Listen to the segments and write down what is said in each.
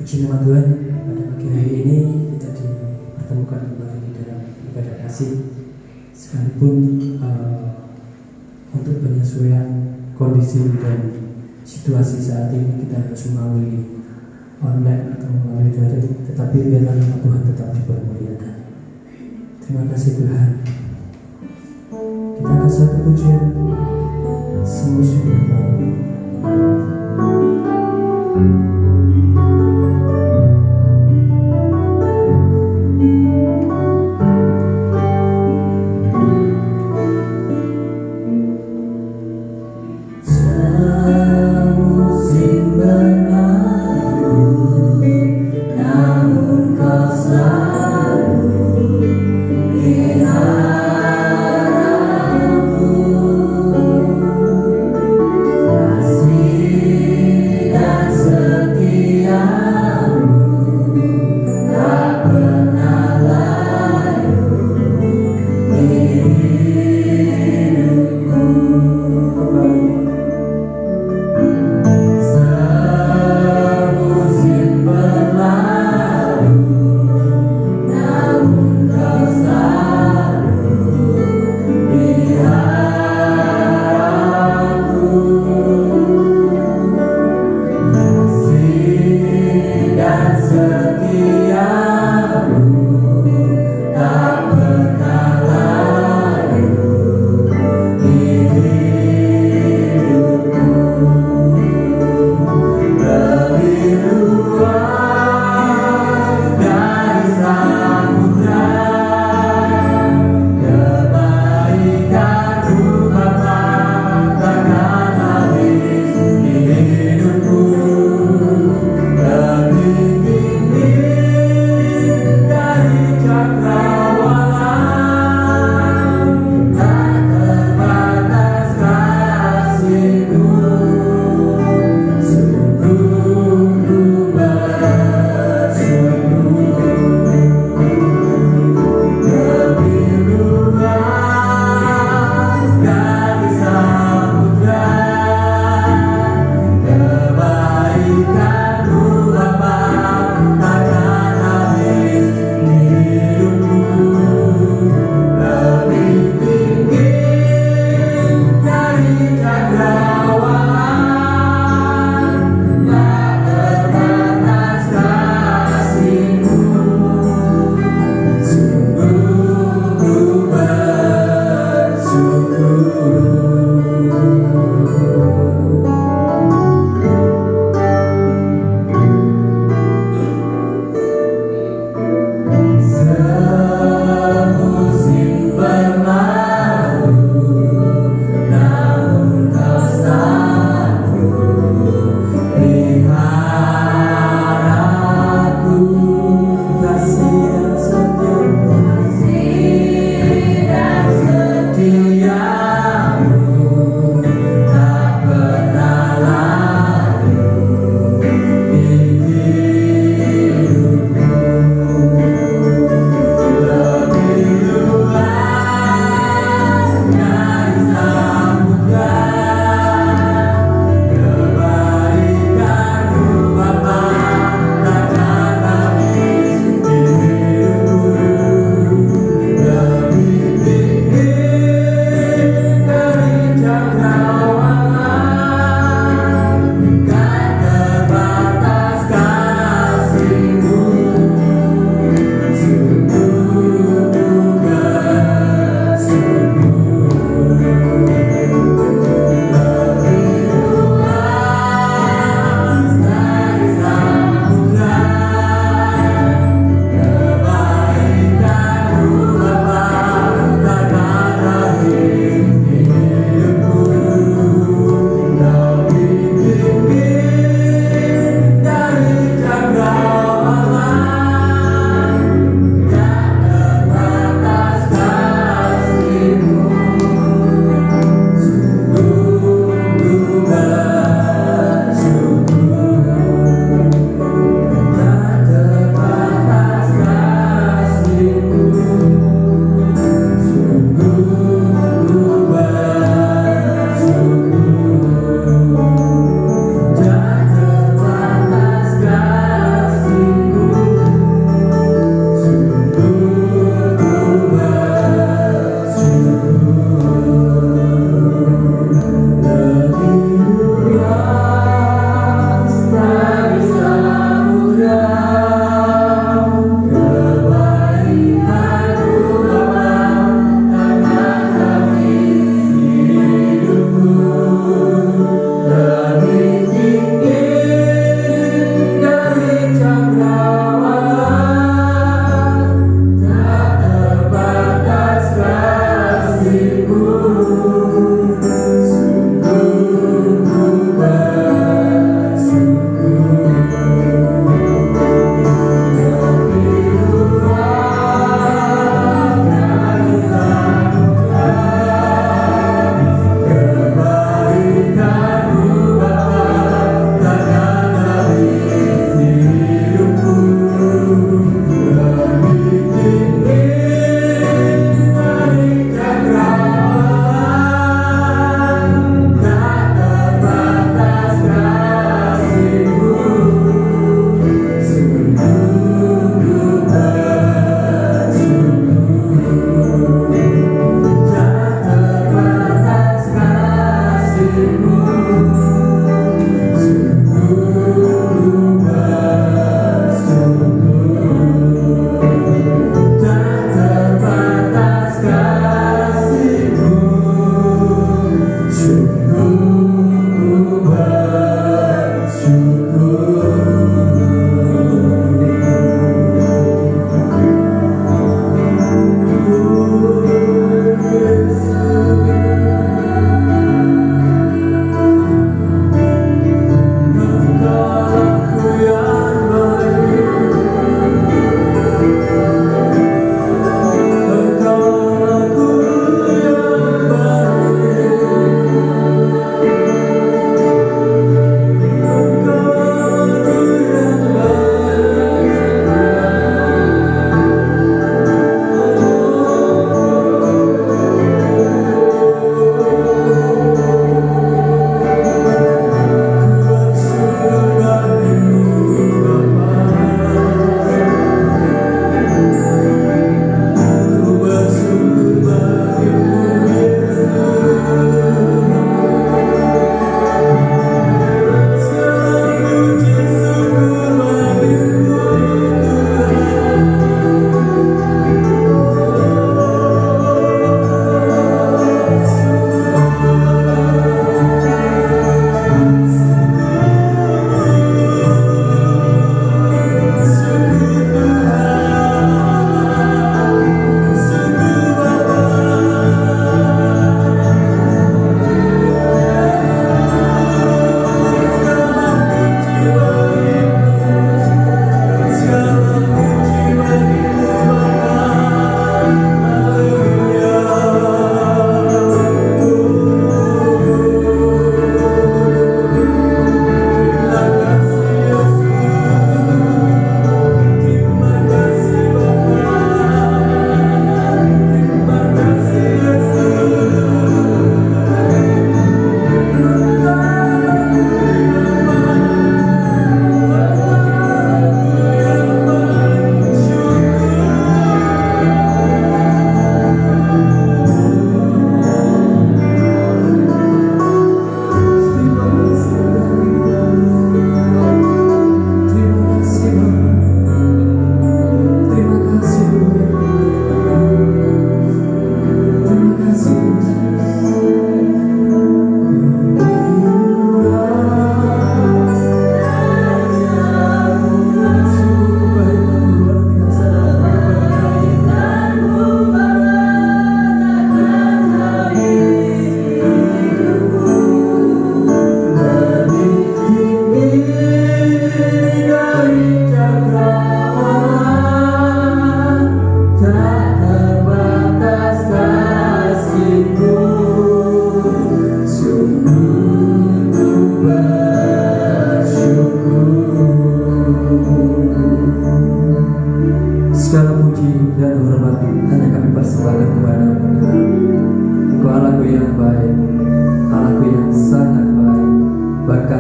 Puji nama Tuhan, pada pagi hari ini kita dipertemukan kembali dalam ibadah kasih, sekalipun untuk penyesuaian kondisi dan situasi saat ini kita harus melalui online atau melalui daring, tetapi biarlah nama Tuhan tetap dipermuliakan. Terima kasih Tuhan. Kita akan satu pujian semua sudah baru. Selalu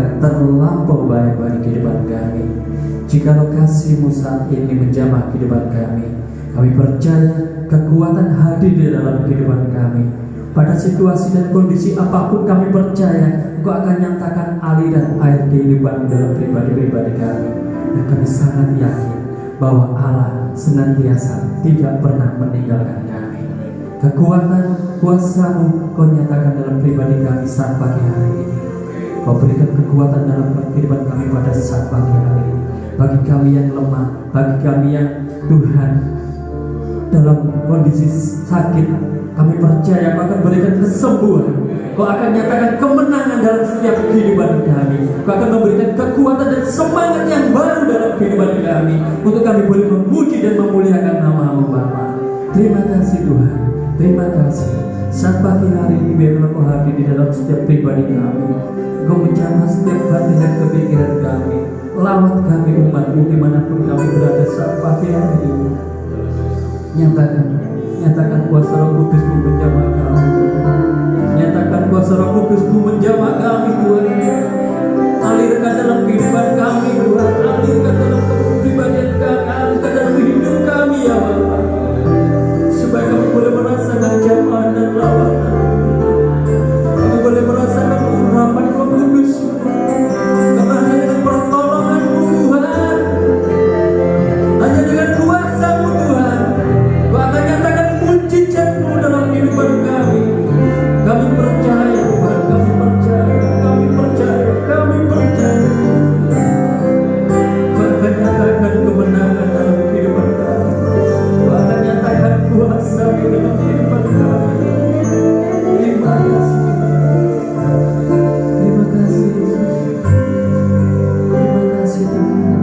Engkau terlampau baik bagi kehidupan kami. Jikalau kasih-Mu saat ini menjamah kehidupan kami percaya kekuatan hadir di dalam kehidupan kami. Pada situasi dan kondisi apapun kami percaya Engkau akan nyatakan aliran air kehidupan dalam pribadi-pribadi kami. Dan kami sangat yakin bahwa Allah senantiasa tidak pernah meninggalkan kami. Kekuatan kuasa-Mu Kau nyatakan dalam pribadi kami saat pagi hari ini. Kau berikan kekuatan dalam kehidupan kami pada saat pagi hari ini. Bagi kami yang lemah, bagi kami yang Tuhan dalam kondisi sakit, kami percaya Kau akan berikan kesembuhan. Kau akan nyatakan kemenangan dalam setiap kehidupan kami. Kau akan memberikan kekuatan dan semangat yang baru dalam kehidupan kami, untuk kami boleh memuji dan memuliakan nama-Mu Bapa. Terima kasih Tuhan. Terima kasih. Saat pagi hari ini biarlah Kau hadir di dalam setiap pribadi kami. Kau menjamah setiap hati dan kepikiran kami. Lawat kami umat-Mu dimanapun kami berada saat pagi hari ini. Nyatakan kuasa Roh Kudus-Mu menjamah kami. Nyatakan kuasa Roh Kudus-Mu menjamah kami Tuhan. Alirkan dalam kehidupan kami Tuhan. Alirkan dalam kepribadian kami. Alirkan dalam hidup kami ya Bapa. Supaya kami boleh merasakan jamahan dan lawatan. Kami boleh merasakan urapan Roh Kudus. Karena hanya dengan pertolongan-Mu Tuhan, hanya dengan kuasa-Mu Tuhan, Kau akan nyatakan mujizat-Mu dalam kehidupan kami. Kami percaya Tuhan, kami percaya. Kau akan nyatakan kemenangan dalam kehidupan kami. Kau akan nyatakan kuasa-Mu dalam kehidupan kami. Terima kasih. Terima kasih Yesus. Terima kasih Tuhan.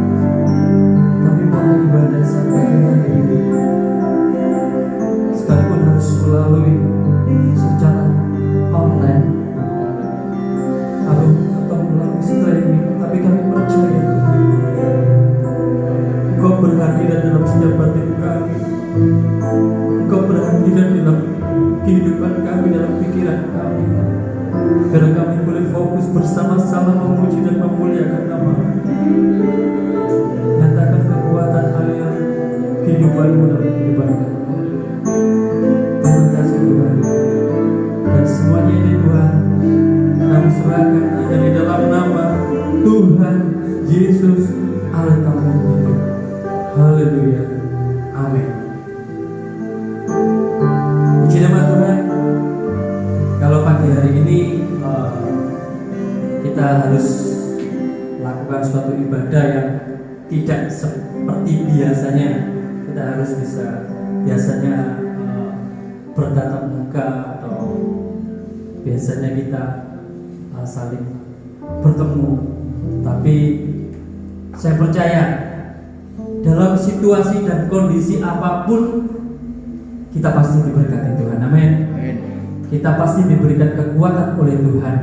Kami mulai ibadah sampai hari ini, sekalipun harus melalui secara online atau melalui streaming, tapi kami percaya Tuhan, Engkau berhadirat dalam setiap batin kami. Engkau berhadirat dalam kehidupan kami, dalam pikiran kami. Biar kami boleh fokus bersama-sama memuji dan memuliakan nama-Mu. Nyatakan kekuatan aliran kehidupan-Mu dalam kehidupan kami. Terima kasih Tuhan. Dan semuanya ini Tuhan kami serahkan hanya di dalam nama Tuhan Yesus Allah kami hidup. Haleluya. Amin. Puji nama Tuhan. Kalau pagi hari ini kita harus lakukan suatu ibadah yang tidak seperti biasanya. Kita harus biasanya bertatap muka, atau biasanya kita saling bertemu. Tapi saya percaya dalam situasi dan kondisi apapun kita pasti diberkati Tuhan. Amin. Kita pasti diberikan kekuatan oleh Tuhan,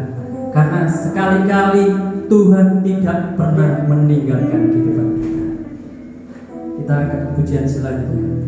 karena sekali-kali Tuhan tidak pernah meninggalkan kehidupan kita. Kita akan pujian selanjutnya.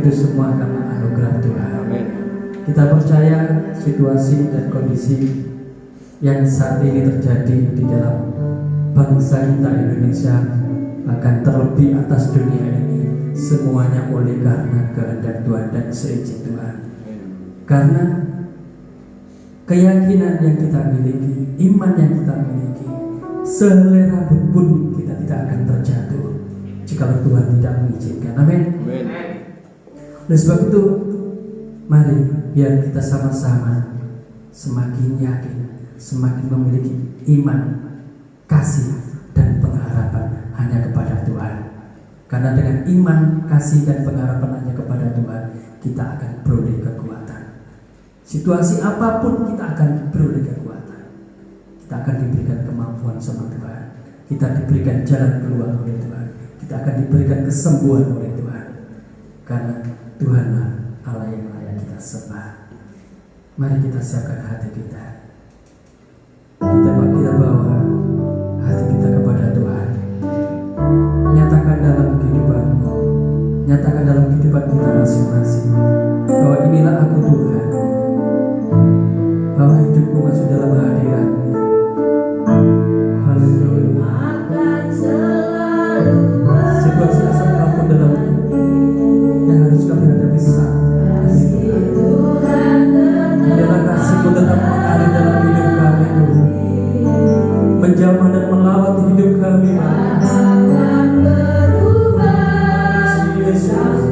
itu semua karena anugerah Tuhan. Amin. Kita percaya situasi dan kondisi yang saat ini terjadi di dalam bangsa kita Indonesia, bahkan terlebih atas dunia ini, semuanya oleh karena kehendak Tuhan dan seizin Tuhan. Karena keyakinan yang kita miliki, iman yang kita miliki, sehelai rambut pun kita tidak akan terjatuh jika Tuhan tidak mengizinkan. Amin. Oleh sebab itu, mari biar kita sama-sama semakin yakin, semakin memiliki iman, kasih, dan pengharapan hanya kepada Tuhan. Karena dengan iman, kasih, dan pengharapan hanya kepada Tuhan, kita akan beroleh kekuatan. Situasi apapun kita akan beroleh kekuatan. Kita akan diberikan kemampuan sama Tuhan. Kita diberikan jalan keluar oleh Tuhan. Kita akan diberikan kesembuhan oleh Tuhan. Karena Tuhanlah Allah yang layak kita sembah. Mari kita siapkan hati kita. Kita bawa hati kita kepada Tuhan. Nyatakan dalam kehidupanmu, nyatakan dalam kehidupan kita masing-masing bahwa inilah aku Tuhan, bahwa hidupku masuk dalam hadirat-Mu. Haleluya. Situasi asal apapun dalam yang harus kami hadapi saat ini, Tuhan, biarlah kasih-Mu tetap mengalir dalam hidup kami, Tuhan, menjamah dan melawat hidup kami, Yesus.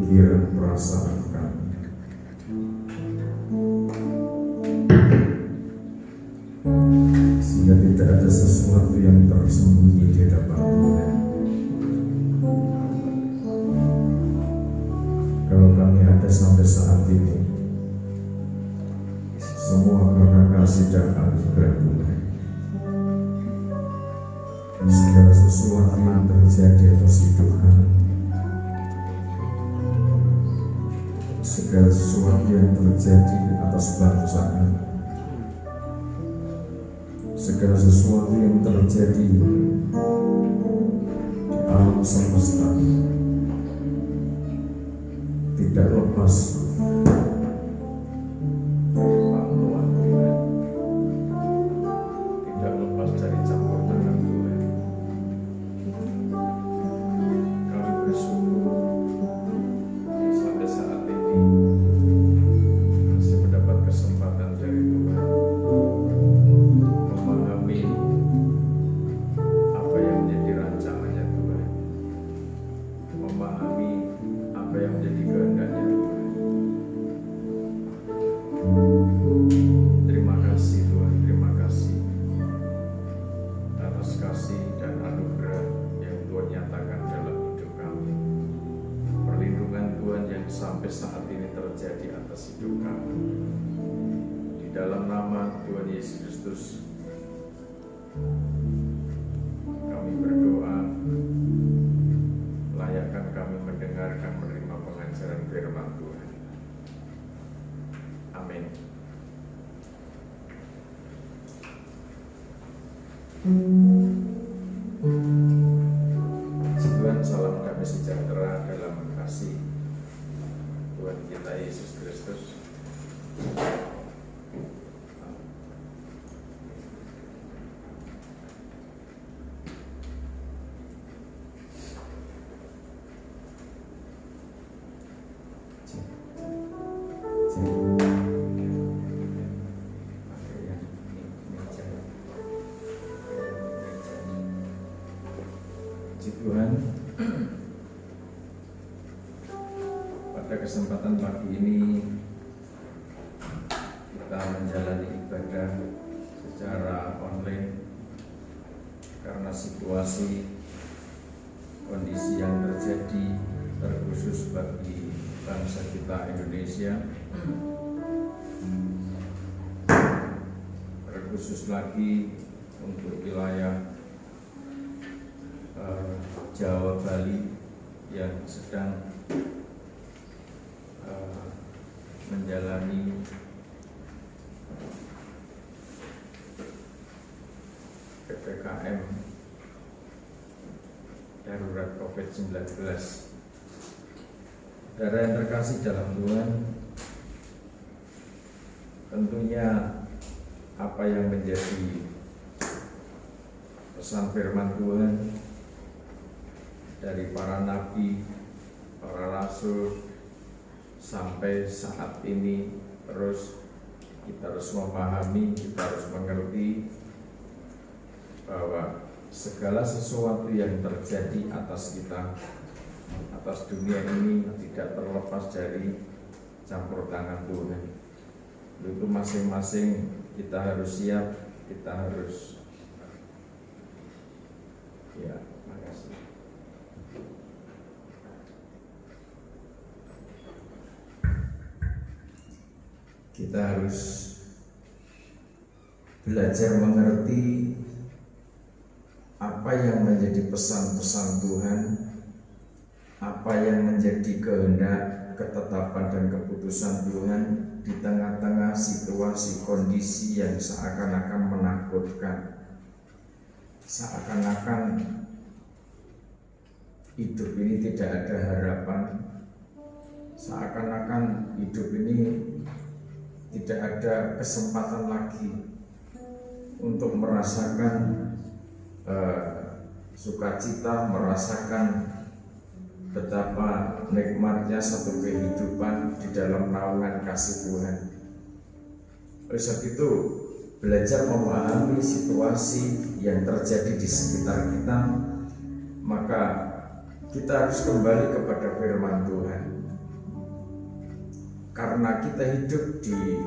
pikiran perasaan kami. Sehingga tidak ada sesuatu yang tersembunyi di hadapan Tuhan. Kalau kami ada sampai saat ini, semua karena kasih dan anugerah Tuhan. Segala sesuatu yang terjadi atas hidup kami, segala sesuatu yang terjadi atas bangsa kami, segala sesuatu yang terjadi di alam semesta tidak lepas bantuan Tuhan, tidak lepas dari campur tangan Tuhan. Kami bersyukur sampai saat ini masih mendapat kesempatan dari Tuhan memahami apa yang menjadi rancangannya Tuhan, memahami apa yang menjadi kehendaknya Tuhan. Terima kasih Tuhan, terima kasih atas kasih dan anugerah yang Tuhan nyatakan dalam hidup kami. Perlindungan Tuhan yang sampai saat ini terjadi atas hidup kami. Di dalam nama Tuhan Yesus Kristus kami berdoa, layakkan kami mendengarkan, menerima pengajaran firman Tuhan. Amin. Tuhan, salam damai sejahtera dalam kasih Tuhan kita Yesus Kristus. Tuhan, pada kesempatan pagi ini kita menjalani ibadah secara online karena situasi kondisi yang terjadi terkhusus bagi bangsa kita Indonesia, terkhusus lagi untuk wilayah Jawa Bali yang sedang menjalani PPKM darurat COVID-19. Saudara yang terkasih dalam Tuhan, tentunya apa yang menjadi pesan firman Tuhan dari para nabi, para rasul sampai saat ini terus kita harus memahami, kita harus mengerti bahwa segala sesuatu yang terjadi atas kita, atas dunia ini tidak terlepas dari campur tangan Tuhan. Itu masing-masing kita harus siap, kita harus makasih. Kita harus belajar mengerti apa yang menjadi pesan-pesan Tuhan, apa yang menjadi kehendak, ketetapan dan keputusan Tuhan di tengah-tengah situasi kondisi yang seakan-akan menakutkan, seakan-akan hidup ini tidak ada harapan, seakan-akan hidup ini tidak ada kesempatan lagi untuk merasakan sukacita, merasakan betapa nikmatnya satu kehidupan di dalam naungan kasih Tuhan. Oleh sebab itu, belajar memahami situasi yang terjadi di sekitar kita, maka kita harus kembali kepada firman Tuhan. karena kita hidup di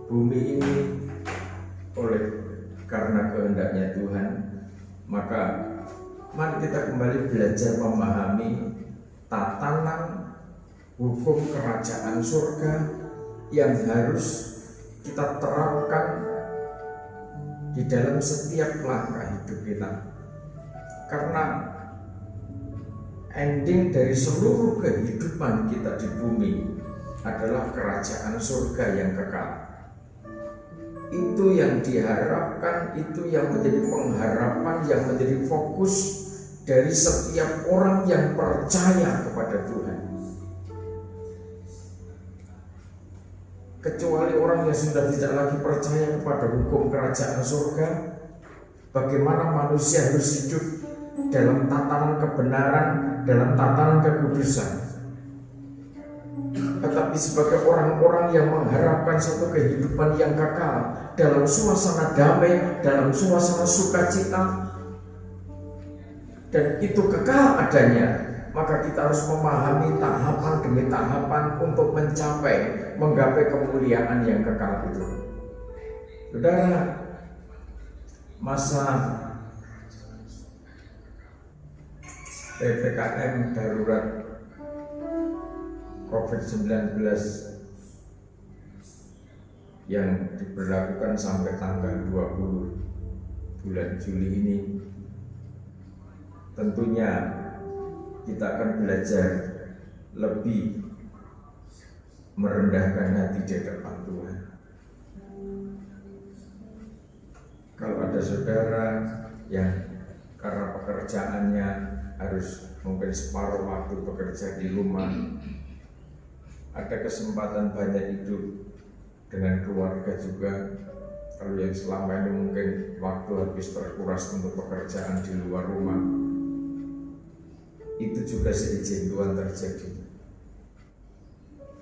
bumi ini karena kehendaknya Tuhan, maka mari kita kembali belajar memahami tatanan hukum kerajaan surga yang harus kita terapkan di dalam setiap langkah hidup kita. Karena ending dari seluruh kehidupan kita di bumi adalah kerajaan surga yang kekal. Itu yang diharapkan, itu yang menjadi pengharapan, yang menjadi fokus dari setiap orang yang percaya kepada Tuhan. Kecuali orang yang sudah tidak lagi percaya kepada hukum kerajaan surga, bagaimana manusia harus hidup dalam tatanan kebenaran, dalam tatanan kekudusan. Tetapi sebagai orang-orang yang mengharapkan satu kehidupan yang kekal dalam suasana damai, dalam suasana sukacita, dan itu kekal adanya, maka kita harus memahami tahapan demi tahapan untuk menggapai kemuliaan yang kekal itu. Saudara, masa PPKM darurat COVID-19 yang diberlakukan sampai tanggal 20 bulan Juli ini, tentunya kita akan belajar lebih merendahkan hati di depan Tuhan. Kalau ada saudara yang karena pekerjaannya harus mungkin separuh waktu bekerja di rumah, ada kesempatan banyak hidup dengan keluarga juga. Kalau yang selama ini mungkin waktu habis terkuras untuk pekerjaan di luar rumah, itu juga seizin Tuhan terjadi.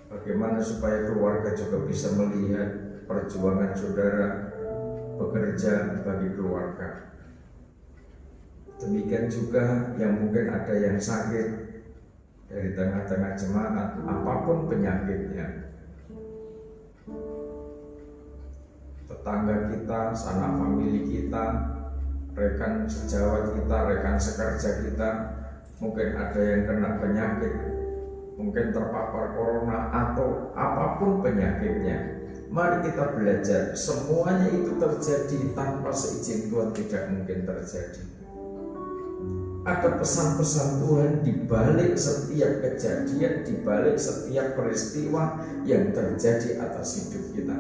Bagaimana supaya keluarga juga bisa melihat perjuangan saudara bekerja bagi keluarga. Demikian juga yang mungkin ada yang sakit dari tengah-tengah jemaat, apapun penyakitnya, tetangga kita, sanak famili kita, rekan sejawat kita, rekan sekerja kita, mungkin ada yang kena penyakit, mungkin terpapar corona atau apapun penyakitnya. Mari kita belajar, semuanya itu terjadi tanpa seizin Tuhan tidak mungkin terjadi. Ada pesan-pesan Tuhan di balik setiap kejadian, di balik setiap peristiwa yang terjadi atas hidup kita.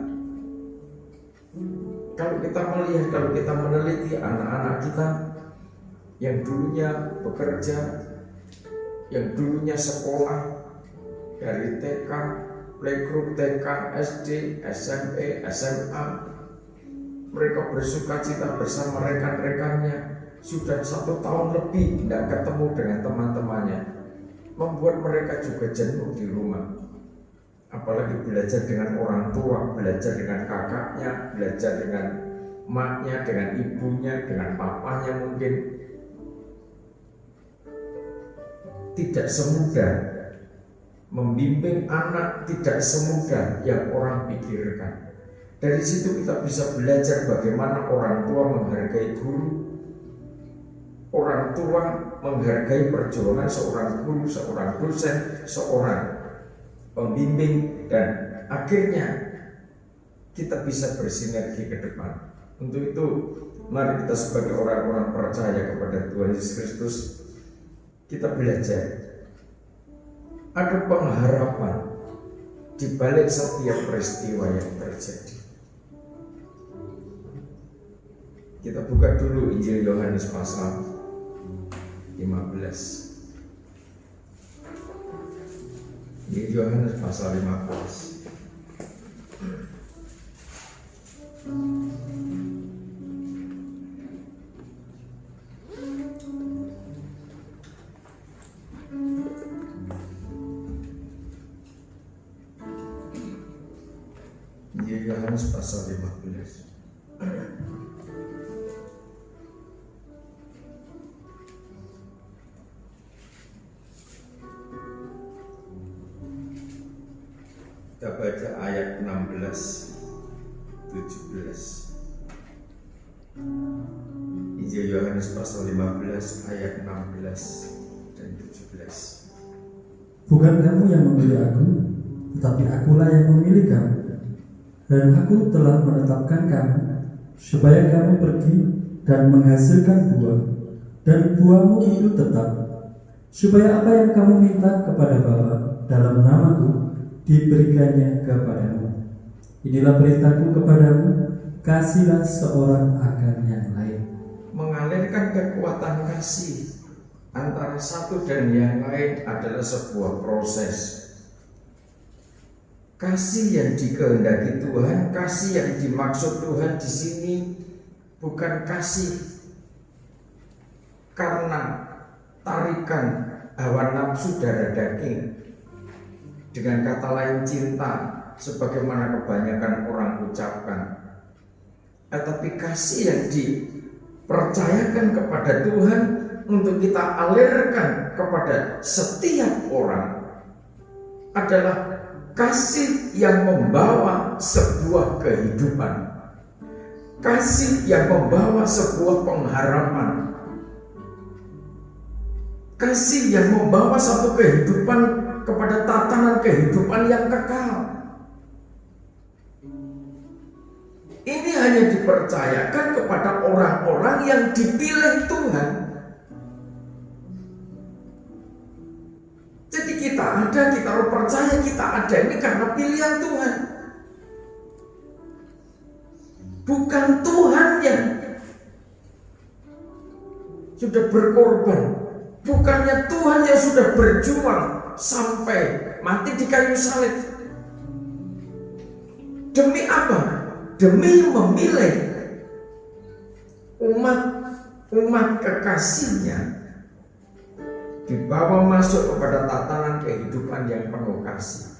Kalau kita melihat, kalau kita meneliti anak-anak kita yang dulunya bekerja, yang dulunya sekolah dari TK, playgroup, TK, SD, SMP, SMA, mereka bersukacita bersama rekan-rekannya. Sudah 1 tahun lebih tidak ketemu dengan teman-temannya, membuat mereka juga jenuh di rumah. Apalagi belajar dengan orang tua, belajar dengan kakaknya, belajar dengan maknya, dengan ibunya, dengan papanya mungkin. Tidak semudah membimbing anak, tidak semudah yang orang pikirkan. Dari situ kita bisa belajar bagaimana orang tua menghargai guru, orang tua menghargai perjuangan seorang guru, seorang dosen, seorang pembimbing, dan akhirnya kita bisa bersinergi ke depan. Untuk itu, mari kita sebagai orang-orang percaya kepada Tuhan Yesus Kristus, kita belajar ada pengharapan di balik setiap peristiwa yang terjadi. Kita buka dulu Injil Yohanes pasal 15. Injil Yohanes pasal 15. Injil Yohanes pasal 15. Kita baca ayat 16, 17. Injil Yohanes pasal 15 ayat 16 dan 17. Bukan kamu yang memilih aku, tetapi akulah yang memilih kamu. Dan aku telah menetapkan kamu, supaya kamu pergi dan menghasilkan buah, dan buahmu itu tetap, supaya apa yang kamu minta kepada Bapa dalam namaku, diberikannya kepadamu. Inilah perintahku kepadamu, kasihlah seorang akan yang lain. Mengalirkan kekuatan kasih antara satu dan yang lain adalah sebuah proses. Kasih yang dikehendaki Tuhan, kasih yang dimaksud Tuhan di sini bukan kasih karena tarikan hawa nafsu darah daging, dengan kata lain cinta, sebagaimana kebanyakan orang ucapkan, tetapi kasih yang dipercayakan kepada Tuhan untuk kita alirkan kepada setiap orang adalah kasih yang membawa sebuah kehidupan, kasih yang membawa sebuah pengharapan, kasih yang membawa satu kehidupan kepada tatanan kehidupan yang kekal. Ini hanya dipercayakan kepada orang-orang yang dipilih Tuhan. Jadi kita ada, kita harus percaya kita ada ini karena pilihan Tuhan. Bukan Tuhan yang sudah berkorban, bukannya Tuhan yang sudah berjuang sampai mati di kayu salib. Demi apa? Demi memilih umat kekasihnya dibawa masuk kepada tatanan kehidupan yang penuh kasih.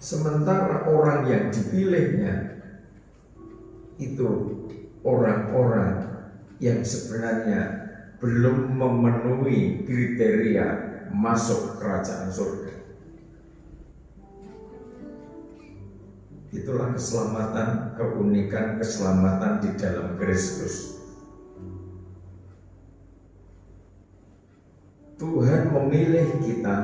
Sementara orang yang dipilihnya itu orang-orang yang sebenarnya belum memenuhi kriteria masuk kerajaan surga. Itulah keselamatan, keunikan keselamatan di dalam Kristus. Tuhan memilih kita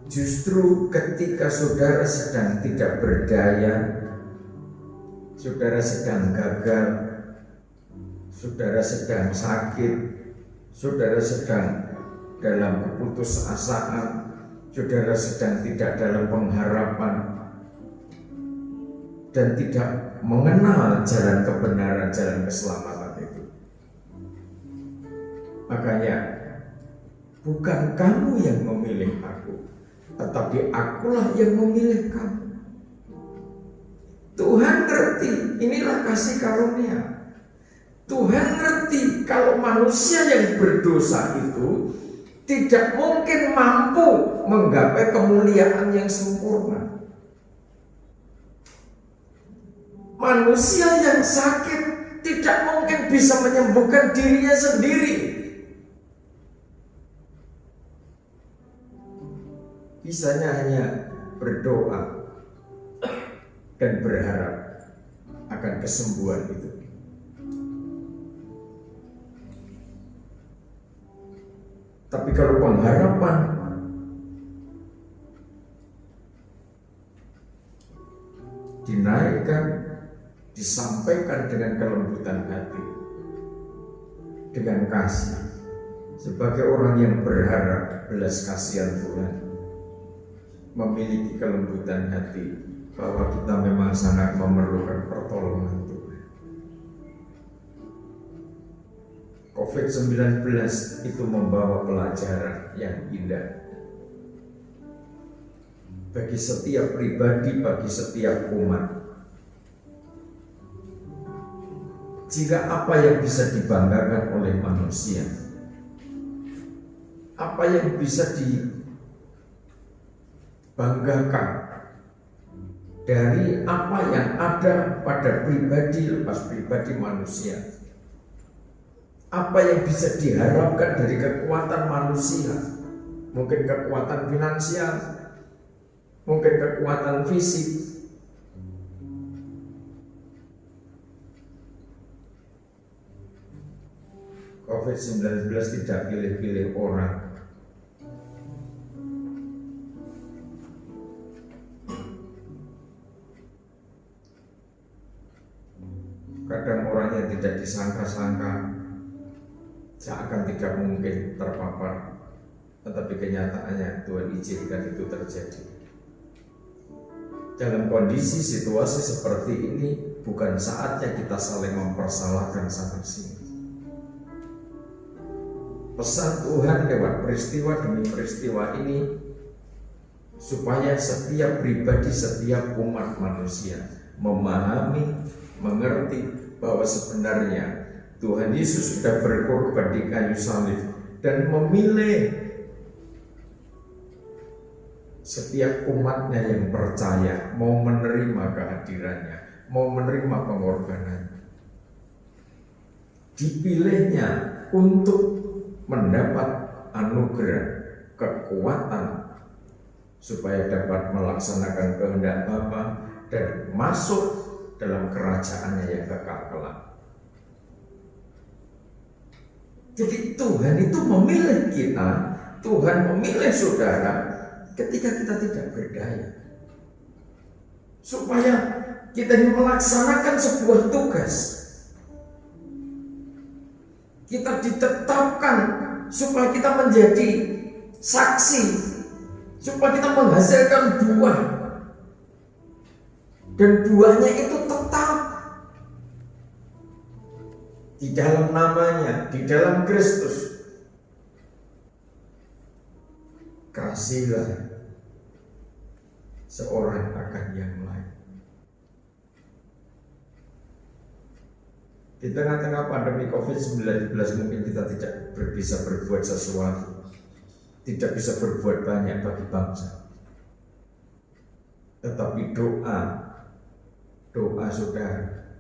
justru ketika saudara sedang tidak berdaya, saudara sedang gagal, saudara sedang sakit, saudara sedang dalam keputusasaan, saudara sedang tidak dalam pengharapan dan tidak mengenal jalan kebenaran, jalan keselamatan itu. Makanya bukan kamu yang memilih aku, tetapi akulah yang memilih kamu. Tuhan ngerti, inilah kasih karunia. Tuhan ngerti kalau manusia yang berdosa itu tidak mungkin mampu menggapai kemuliaan yang sempurna. Manusia yang sakit tidak mungkin bisa menyembuhkan dirinya sendiri. Bisanya hanya berdoa dan berharap akan kesembuhan itu. Tapi kalau pengharapan dinaikkan, disampaikan dengan kelembutan hati, dengan kasih, sebagai orang yang berharap belas kasihan Tuhan, memiliki kelembutan hati bahwa kita memang sangat memerlukan pertolongan Tuhan. COVID-19 itu membawa pelajaran yang indah bagi setiap pribadi, bagi setiap umat. Jika apa yang bisa dibanggakan oleh manusia, apa yang bisa dibanggakan dari apa yang ada pada pribadi lepas pribadi manusia, apa yang bisa diharapkan dari kekuatan manusia, mungkin kekuatan finansial, mungkin kekuatan fisik. COVID-19 tidak pilih-pilih orang. Kadang orang yang tidak disangka-sangka seakan tidak mungkin terpapar, tetapi kenyataannya Tuhan izinkan itu terjadi. Dalam kondisi situasi seperti ini, bukan saatnya kita saling mempersalahkan sana sini. Pesan Tuhan lewat peristiwa demi peristiwa ini, supaya setiap pribadi, setiap umat manusia memahami, mengerti bahwa sebenarnya Tuhan Yesus sudah berkorban di kayu salib dan memilih setiap umatnya yang percaya mau menerima kehadirannya, mau menerima pengorbanannya. Dipilihnya untuk mendapat anugerah kekuatan supaya dapat melaksanakan kehendak Bapa dan masuk dalam kerajaannya yang kekal kelak. Jadi Tuhan itu memilih kita, Tuhan memilih saudara ketika kita tidak berdaya, supaya kita melaksanakan sebuah tugas. Kita ditetapkan supaya kita menjadi saksi, supaya kita menghasilkan buah, dan buahnya itu tetap di dalam namanya, di dalam Kristus. Kasihlah seorang akan yang lain. Di tengah-tengah pandemi COVID-19 mungkin kita tidak bisa berbuat sesuatu, tidak bisa berbuat banyak bagi bangsa. Tetapi doa saudara,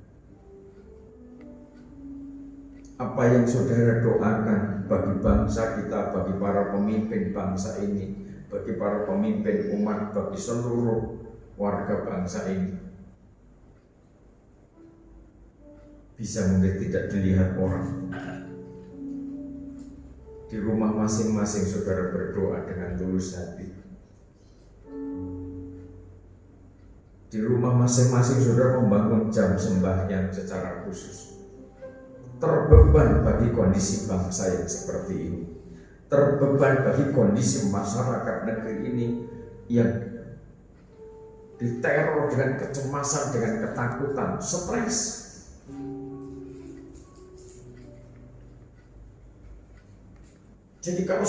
apa yang saudara doakan bagi bangsa kita, bagi para pemimpin bangsa ini, bagi para pemimpin umat, bagi seluruh warga bangsa ini, bisa mungkin tidak dilihat orang. Di rumah masing-masing saudara berdoa dengan tulus hati. Di rumah masing-masing saudara membangun jam sembahyang secara khusus. Terbeban bagi kondisi bangsa yang seperti ini, terbeban bagi kondisi masyarakat negeri ini yang diteror dengan kecemasan, dengan ketakutan, stres. Jadi kalau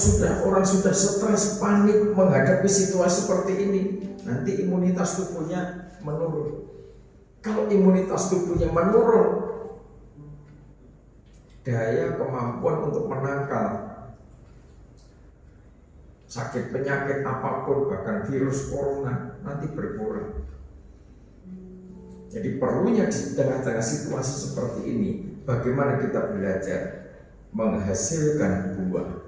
orang sudah stres, panik menghadapi situasi seperti ini, nanti imunitas tubuhnya menurun. Kalau imunitas tubuhnya menurun, daya kemampuan untuk menangkal sakit penyakit apapun, bahkan virus corona, nanti berkurang. Jadi perlunya di tengah-tengah situasi seperti ini, bagaimana kita belajar menghasilkan buah.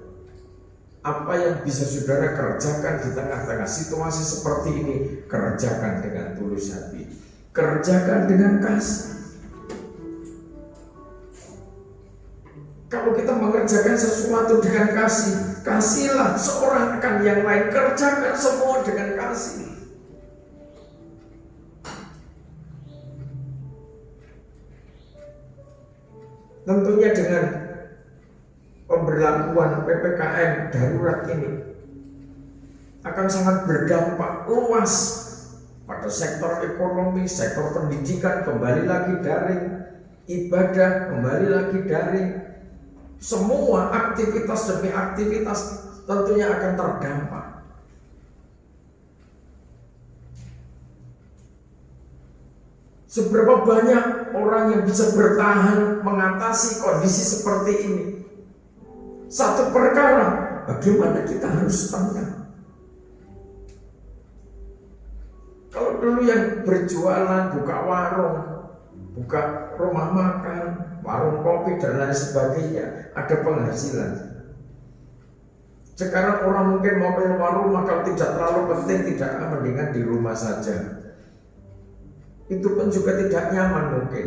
Apa yang bisa saudara kerjakan di tengah-tengah situasi seperti ini, kerjakan dengan tulus hati, kerjakan dengan kasih. Kalau kita mengerjakan sesuatu dengan kasih, kasihlah seorang akan yang lain, kerjakan semua dengan kasih. Tentunya dengan pemberlakuan PPKM darurat ini akan sangat berdampak luas pada sektor ekonomi, sektor pendidikan kembali lagi daring, ibadah kembali lagi daring, semua aktivitas demi aktivitas tentunya akan terdampak. Seberapa banyak orang yang bisa bertahan mengatasi kondisi seperti ini? Satu perkara, bagaimana kita harus tenang. Kalau dulu yang berjualan, buka warung, buka rumah makan, warung kopi dan lain sebagainya, ada penghasilan. Sekarang orang mungkin mau keluar rumah, kalau tidak terlalu penting, tidak mendingan di rumah saja. Itu pun juga tidak nyaman mungkin.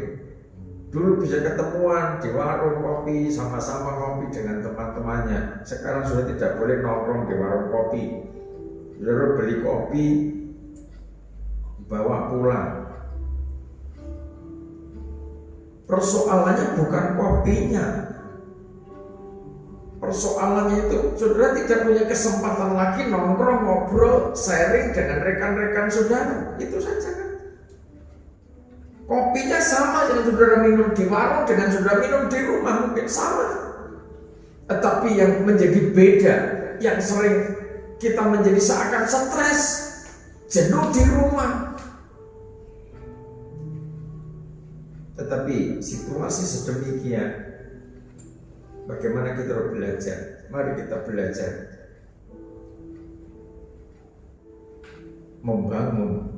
Dulu bisa ketemuan di warung kopi, sama-sama kopi dengan teman-temannya. Sekarang sudah tidak boleh nongkrong di warung kopi. Sudah beli kopi, bawa pulang. Persoalannya bukan kopinya. Persoalannya itu saudara tidak punya kesempatan lagi nongkrong, ngobrol, sharing dengan rekan-rekan saudara. Itu saja kan. Kopinya sama yang saudara minum di warung dengan saudara minum di rumah mungkin sama. Tetapi yang menjadi beda, yang sering kita menjadi seakan stres, jenuh di rumah. Tetapi situasi sedemikian, bagaimana kita harus belajar? Mari kita belajar membangun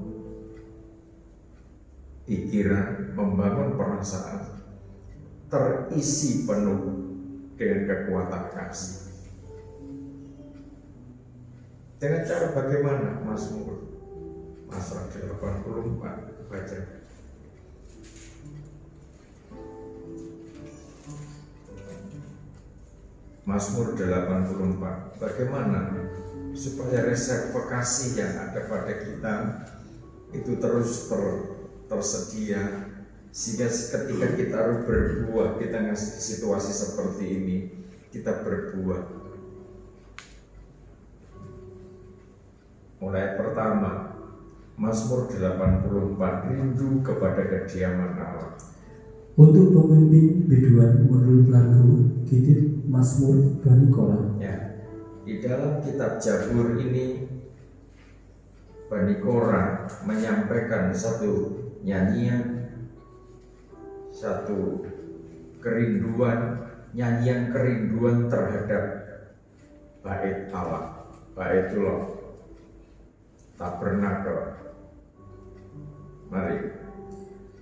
pikiran, membangun perasaan terisi penuh dengan kekuatan kasih. Dengan cara bagaimana? Mazmur pasal 84 baca. Mazmur 84. Bagaimana supaya reserve kasih yang ada pada kita itu terus tersedia, sehingga ketika kita harus berbuah, kita ngasih situasi seperti ini, kita berbuah. Mulai pertama, Mazmur 84, rindu kepada kediaman Allah. Untuk pemimpin biduan menurut lagu Kitab Mazmur Bani Korah. Ya, di dalam kitab Jabur ini Bani Korah menyampaikan satu nyanyian, satu kerinduan, nyanyian kerinduan terhadap bait Allah, baitullah, tabernakel. Mari.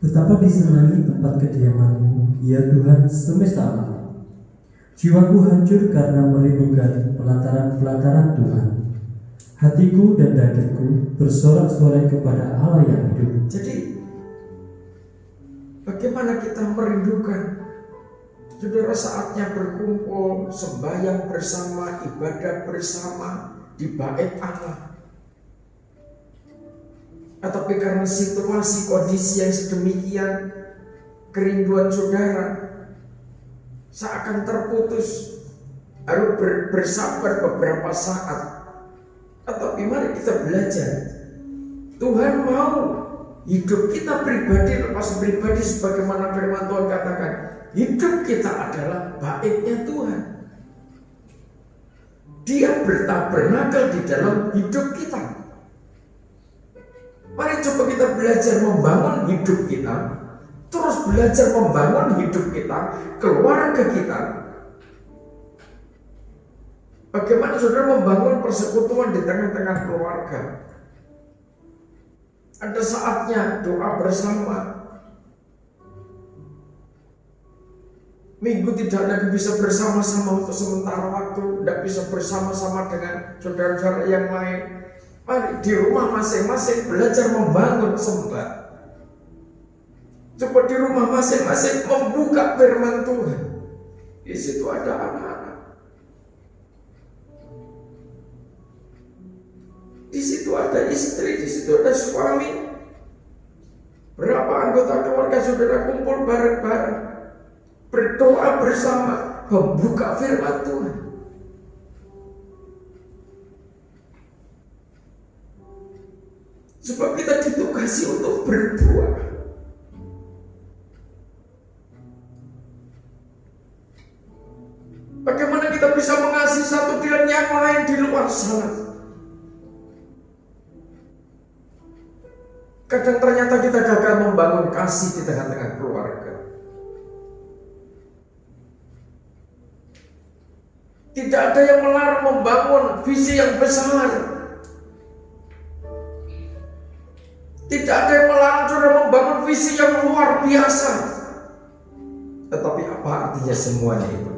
Betapa disenangi tempat kediaman-Mu, ya Tuhan semesta alam. Jiwaku hancur karena merindukan pelataran-pelataran Tuhan. Hatiku dan dagingku bersorak-sorai kepada Allah yang hidup. Jadi, bagaimana kita merindukan? Saudara, saatnya berkumpul, sembahyang bersama, ibadah bersama di bait Allah. Tetapi karena situasi kondisi yang sedemikian, kerinduan saudara seakan terputus, harus bersabar beberapa saat. Tetapi mari kita belajar, Tuhan mau hidup kita pribadi lepas pribadi, sebagaimana firman Tuhan katakan, hidup kita adalah baitnya Tuhan. Dia bertabernakel di dalam hidup kita. Mari coba kita belajar membangun hidup kita, terus belajar membangun hidup kita, keluarga kita. Bagaimana saudara membangun persekutuan di tengah-tengah keluarga? Ada saatnya doa bersama. Minggu tidak lagi bisa bersama-sama untuk sementara waktu, tidak bisa bersama-sama dengan saudara-saudara yang lain. Mari di rumah masing-masing belajar membangun sembah. Coba di rumah masing-masing membuka firman Tuhan. Di situ ada anak-anak. Di situ ada istri, di situ ada suami. Berapa anggota keluarga saudara kumpul bareng-bareng, berdoa bersama, membuka firman Tuhan. Sebab kita ditugasi untuk berbuah. Bagaimana kita bisa mengasihi satu dengan yang lain di luar sana? Kadang ternyata kita gagal membangun kasih di tengah-tengah keluarga. Tidak ada yang melarang membangun visi yang besar. Tidak ada yang melarang saudara membangun visi yang luar biasa. Tetapi apa artinya semuanya itu?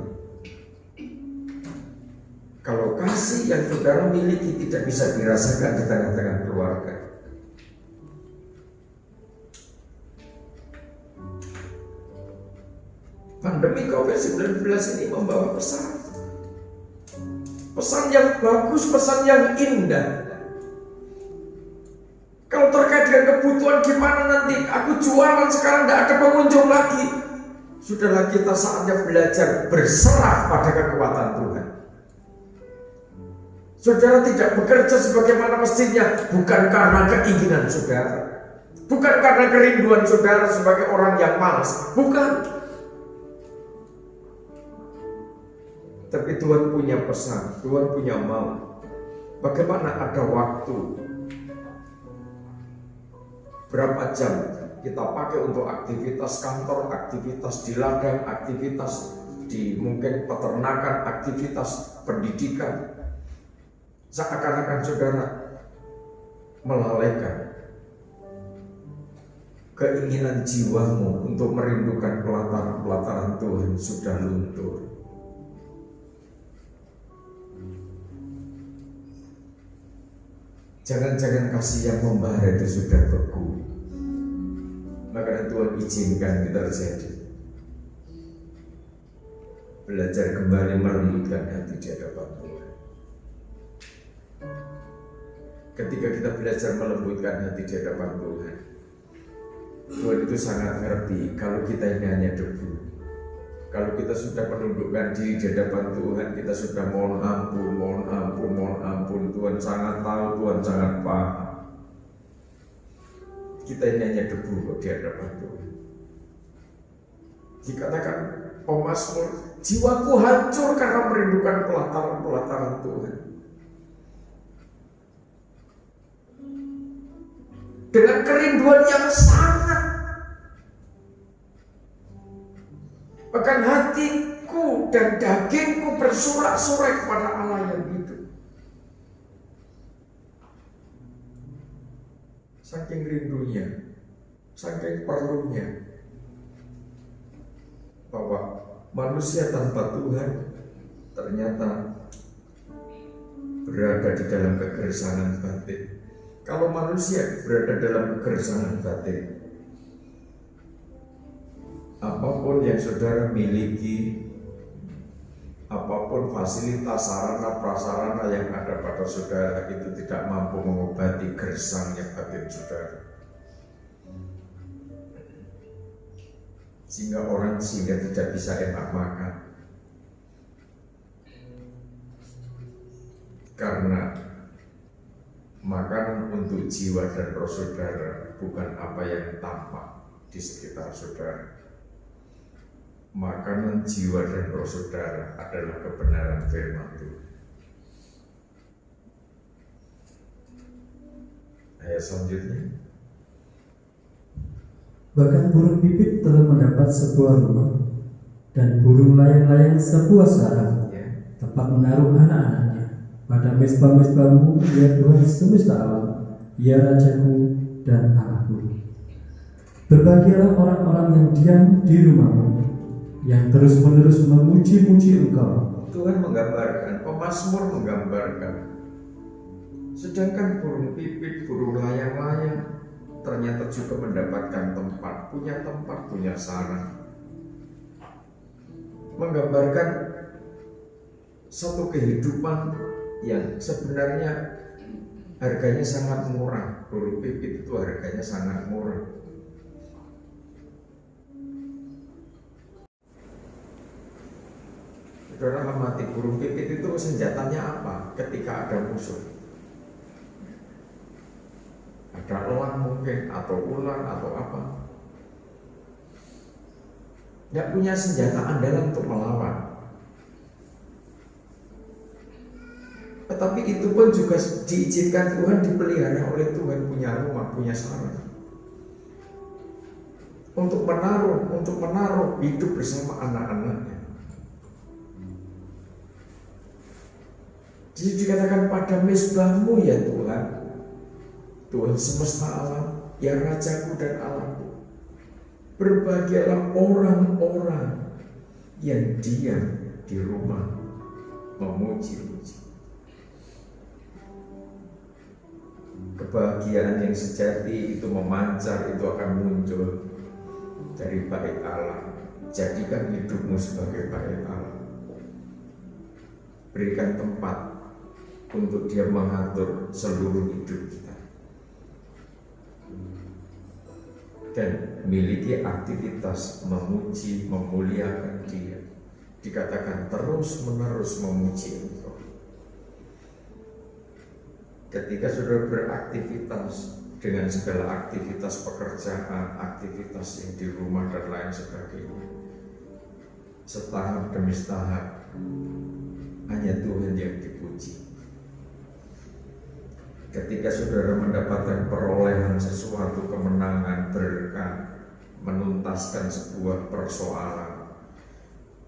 Kalau kasih yang saudara miliki tidak bisa dirasakan di tengah-tengah keluarga, pandemi COVID-19 ini membawa pesan yang bagus, pesan yang indah. Kalau terkait dengan kebutuhan, gimana nanti aku jualan sekarang tidak ada pengunjung lagi. Sudahlah, kita saatnya belajar berserah pada kekuatan Tuhan. Saudara tidak bekerja sebagaimana mestinya, bukan karena keinginan saudara, bukan karena kerinduan saudara sebagai orang yang malas, bukan. Tapi Tuhan punya pesan, Tuhan punya mau. Bagaimana ada waktu, berapa jam kita pakai untuk aktivitas kantor, aktivitas di ladang, aktivitas di mungkin peternakan, aktivitas pendidikan. Seakan-akan saudara melalaikan keinginan jiwamu untuk merindukan pelataran Tuhan sudah luntur. Jangan-jangan kasih yang membara itu sudah beku. Maka Tuhan izinkan kita terjadi. Belajar kembali melembutkan hati di hadapan Tuhan. Ketika kita belajar melembutkan hati di hadapan Tuhan, Tuhan itu sangat ngerti kalau kita ini hanya debu. Kalau kita sudah menundukkan diri di hadapan Tuhan, kita sudah mohon ampun. Tuhan sangat tahu, Tuhan sangat paham. Kita ini hanya debu kok di hadapan Tuhan. Dikatakan pemazmur, jiwaku hancur karena merindukan pelataran Tuhan. Dengan kerinduan yang sangat, bahkan hatiku dan dagingku bersorak-sorai kepada Allah yang hidup. Saking rindunya, saking perlunya, bahwa manusia tanpa Tuhan ternyata berada di dalam kegelisahan batin. Kalau manusia berada dalam kegelisahan batin, apapun yang saudara miliki, apapun fasilitas, sarana, prasarana yang ada pada saudara itu tidak mampu mengobati gersangnya batin saudara. Sehingga tidak bisa enak makan. Karena makanan untuk jiwa dan roh saudara bukan apa yang tampak di sekitar saudara. Makanan jiwa dan roh saudara adalah kebenaran firman Tuhan. Ayat selanjutnya. Bahkan burung pipit telah mendapat sebuah rumah, dan burung layang-layang sebuah sarang, tempat menaruh anak-anaknya. Pada mesbah-mesbahmu, ya Tuhan semesta alam, ya Rajaku dan Allahku. Berbahagialah orang-orang yang diam di rumahmu, yang terus-menerus memuji-muji Engkau. Tuhan menggambarkan, pemazmur menggambarkan, sedangkan burung pipit, burung layang-layang ternyata juga mendapatkan tempat, punya sarang. Menggambarkan satu kehidupan yang sebenarnya harganya sangat murah. Burung pipit itu harganya sangat murah. Saudara amati burung pipit itu senjatanya apa ketika ada musuh? Ada elang mungkin, atau ular, atau apa. Tidak punya senjata andalan untuk melawan. Tetapi itu pun juga diizinkan Tuhan, dipelihara oleh Tuhan, punya rumah, punya sarang. Untuk menaruh hidup bersama anak-anaknya. Jadi dikatakan pada mesbahmu ya Tuhan, Tuhan semesta alam, ya Rajaku dan Allahku. Berbahagialah orang-orang yang diam di rumah memuji-muji. Kebahagiaan yang sejati itu memancar, itu akan muncul dari bait Allah. Jadikan hidupmu sebagai bait Allah. Berikan tempat untuk Dia mengatur seluruh hidup kita. Dan miliki aktivitas memuji, memuliakan Dia. Dikatakan terus-menerus memuji Engkau. Ketika saudara beraktivitas dengan segala aktivitas pekerjaan, aktivitas yang di rumah dan lain sebagainya, setahap demi setahap, hanya Tuhan yang dipuji. Ketika saudara mendapatkan perolehan sesuatu, kemenangan, berkat, menuntaskan sebuah persoalan,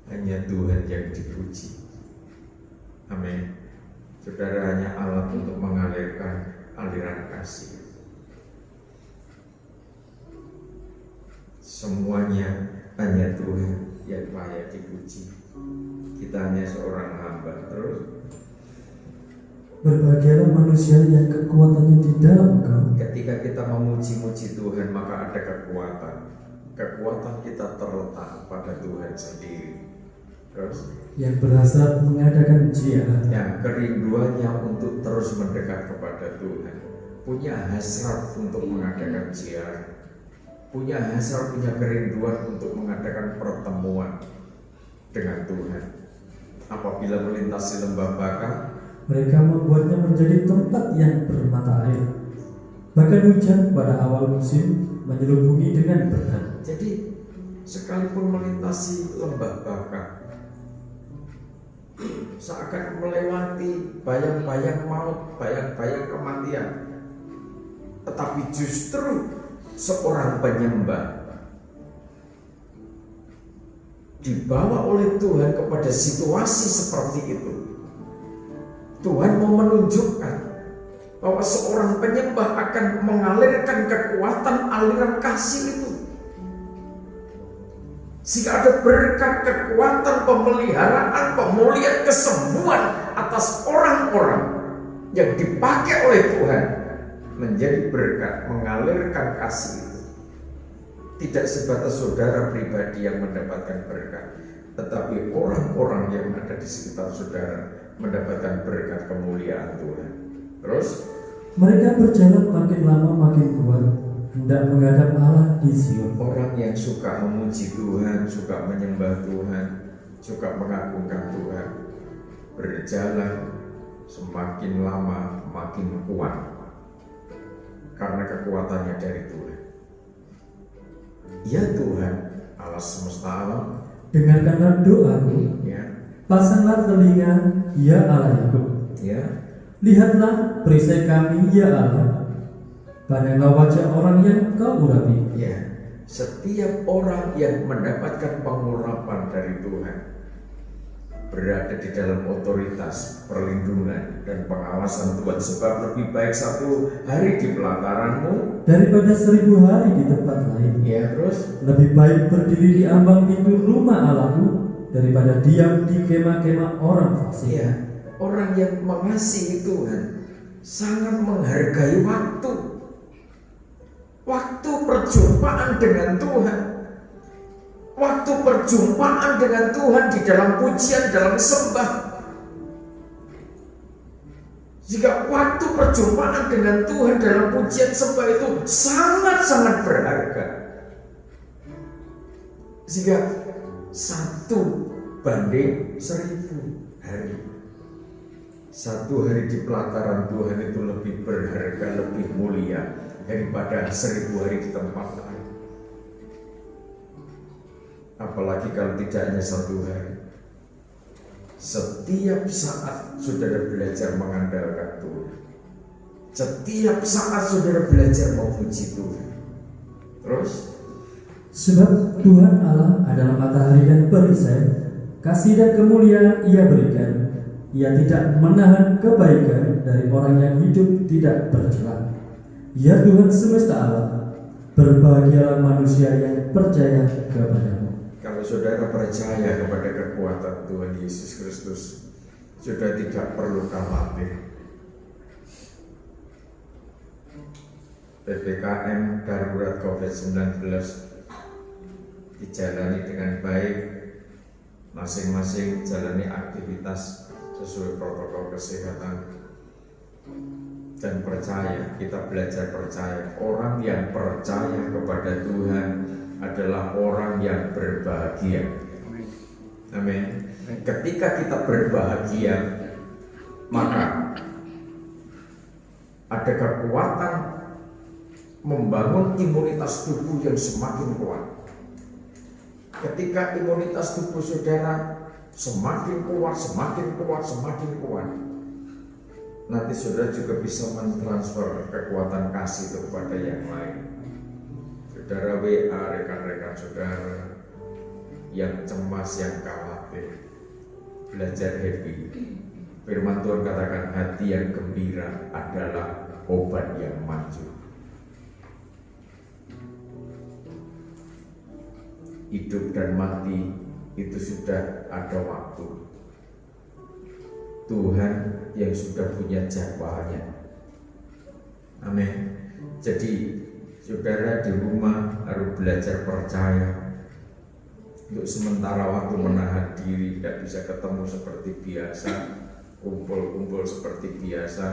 hanya Tuhan yang dipuji. Amin. Saudara hanya alat untuk mengalirkan aliran kasih. Semuanya hanya Tuhan yang layak dipuji. Kita hanya seorang hamba. Terus Berbahagialah manusia yang kekuatannya di dalam Engkau. ketika kita memuji-muji Tuhan, maka ada kekuatan. Kekuatan kita terletak pada Tuhan sendiri. Terus Yang berhasrat mengadakan ziarah. yang kerinduannya untuk terus mendekat kepada Tuhan, punya hasrat untuk mengadakan ziarah, punya hasrat, punya kerinduan untuk mengadakan pertemuan dengan Tuhan. Apabila melintasi lembah Baka, Mereka membuatnya menjadi tempat yang bermata air. Bahkan hujan pada awal musim menyelubungi dengan berkat. jadi sekalipun melintasi lembah Baka, seakan melewati bayang-bayang maut, bayang-bayang kematian, tetapi justru seorang penyembah dibawa oleh Tuhan kepada situasi seperti itu. Tuhan mau menunjukkan bahwa seorang penyembah akan mengalirkan kekuatan aliran kasih itu, sehingga ada berkat, kekuatan, pemeliharaan, pemulihan, kesembuhan atas orang-orang yang dipakai oleh Tuhan menjadi berkat, mengalirkan kasih itu. Tidak sebatas saudara pribadi yang mendapatkan berkat, tetapi orang-orang yang ada di sekitar saudara mendapatkan berkat kemuliaan Tuhan. Terus Mereka berjalan makin lama makin kuat, hendak menghadap Allah di Sion. orang yang suka memuji Tuhan, suka menyembah Tuhan, suka mengagungkan Tuhan, berjalan semakin lama makin kuat karena kekuatannya dari Tuhan. Ya Tuhan, Allah semesta alam, Dengarkanlah doaku, ya, pasanglah telinga, ya Allah Yakub. ya, Lihatlah perisai kami, ya Allah. Pandanglah wajah orang yang Kau urapi. ya. Setiap orang yang mendapatkan pengurapan dari Tuhan berada di dalam otoritas, perlindungan, dan pengawasan Tuhan. Sebab lebih baik 1 hari di pelataranmu Daripada 1000 hari di tempat lain. ya, terus Lebih baik berdiri di ambang pintu rumah Allahku daripada diam di kemah-kemah orang fasik. ya, orang yang mengasihi Tuhan sangat menghargai waktu. Waktu perjumpaan dengan Tuhan, waktu perjumpaan dengan Tuhan di dalam pujian, dalam sembah. Jika waktu perjumpaan dengan Tuhan dalam pujian sembah itu sangat-sangat berharga, jika 1 banding 1000 hari, 1 hari di pelataran Tuhan itu lebih berharga, lebih mulia daripada 1000 hari di tempat lain. Apalagi kalau tidak hanya 1 hari. Setiap saat saudara belajar mengandalkan Tuhan. Setiap saat saudara belajar memuji Tuhan. Terus Sebab Tuhan Allah adalah matahari dan perisai, kasih dan kemuliaan Ia berikan. Ia tidak menahan kebaikan dari orang yang hidup tidak bercela. Ya Tuhan semesta alam, berbahagialah manusia yang percaya kepadamu. kalau saudara percaya kepada kekuatan Tuhan Yesus Kristus, sudah tidak perlu khawatir. PPKM darurat COVID-19 dijalani dengan baik, masing-masing jalani aktivitas sesuai protokol kesehatan, dan percaya, kita belajar percaya. Orang yang percaya kepada Tuhan adalah orang yang berbahagia. Amin. Ketika kita berbahagia, maka ada kekuatan membangun imunitas tubuh yang semakin kuat. Ketika imunitas tubuh saudara semakin kuat, nanti saudara juga bisa mentransfer kekuatan kasih itu kepada yang lain. Saudara WA rekan-rekan saudara yang cemas, yang khawatir, belajar happy. Firman Tuhan katakan hati yang gembira adalah obat yang manjur. Hidup dan mati itu sudah ada waktu. Tuhan yang sudah punya jadwalnya. Amin. Jadi saudara di rumah harus belajar percaya. Untuk sementara waktu menahan diri, tidak bisa ketemu seperti biasa, kumpul-kumpul seperti biasa.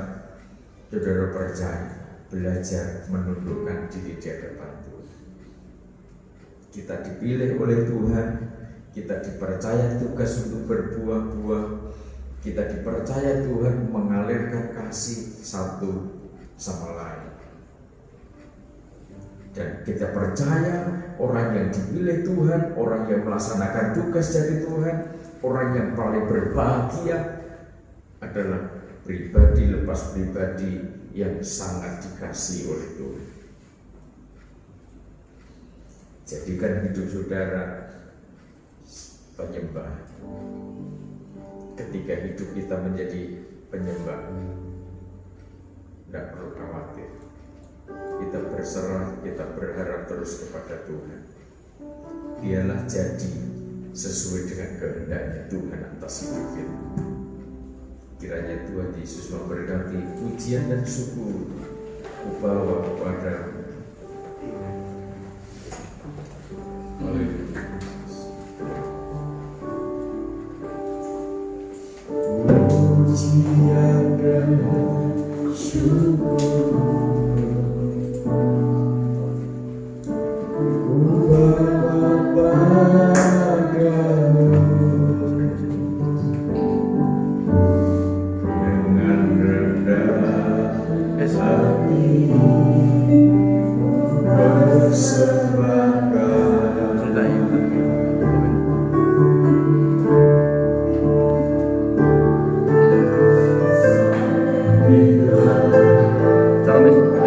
Saudara percaya, belajar menundukkan diri di hadapan Tuhan. Kita dipilih oleh Tuhan, kita dipercaya tugas untuk berbuah-buah, kita dipercaya Tuhan mengalirkan kasih satu sama lain. Dan kita percaya orang yang dipilih Tuhan, orang yang melaksanakan tugas dari Tuhan, orang yang paling berbahagia adalah pribadi lepas pribadi yang sangat dikasihi oleh Tuhan. Jadikan hidup saudara penyembah. Ketika hidup kita menjadi penyembah, tidak perlu khawatir. Kita berserah, kita berharap terus kepada Tuhan. Biarlah jadi sesuai dengan kehendaknya Tuhan atas hidup kita. Kiranya Tuhan Yesus memberkati pujian dan syukur kubawa kepada pujian dan syukur Salam.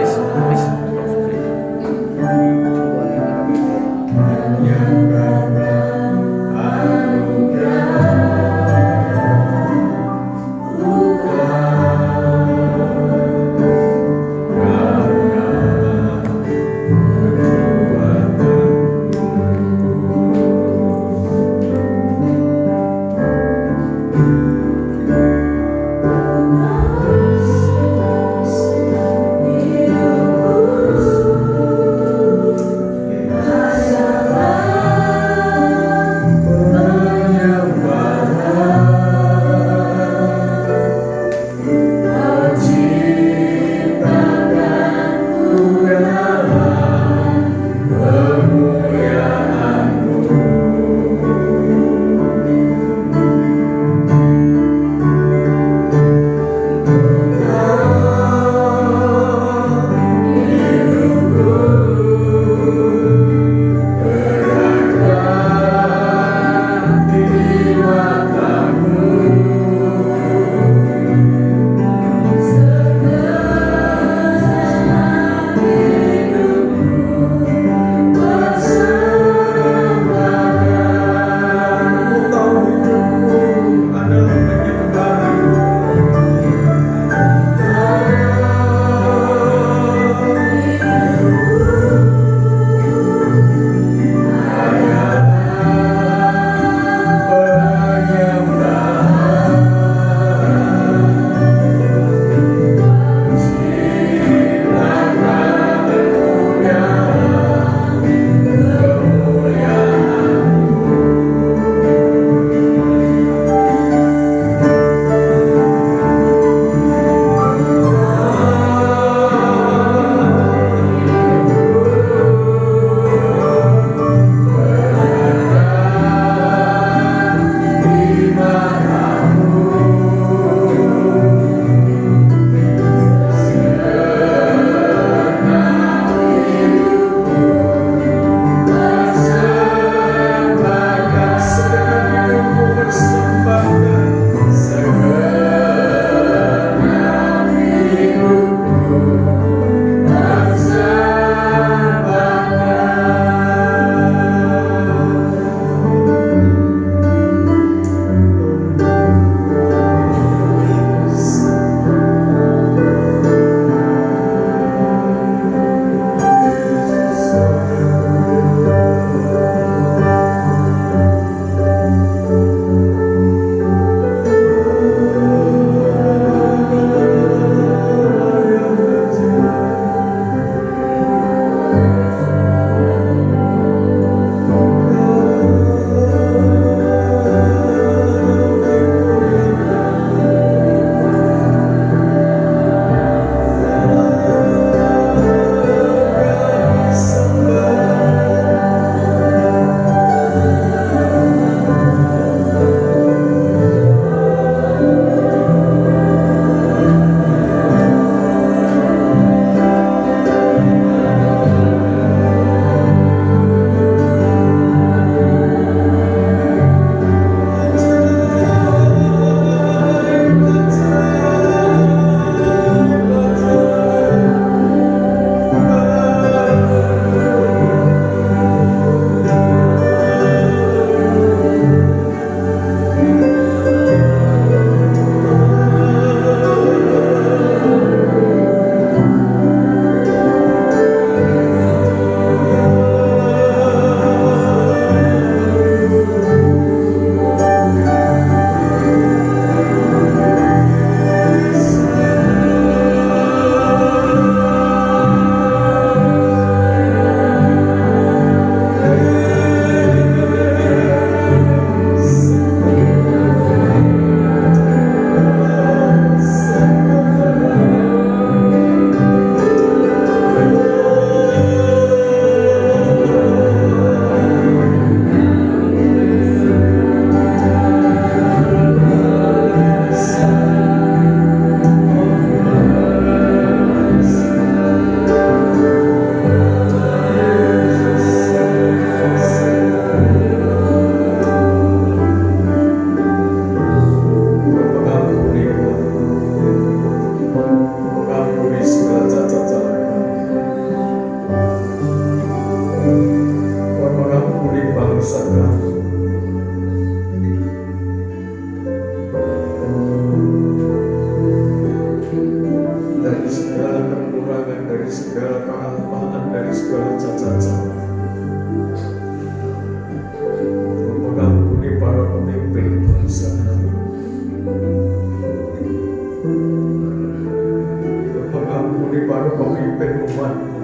pemimpin umat-Mu.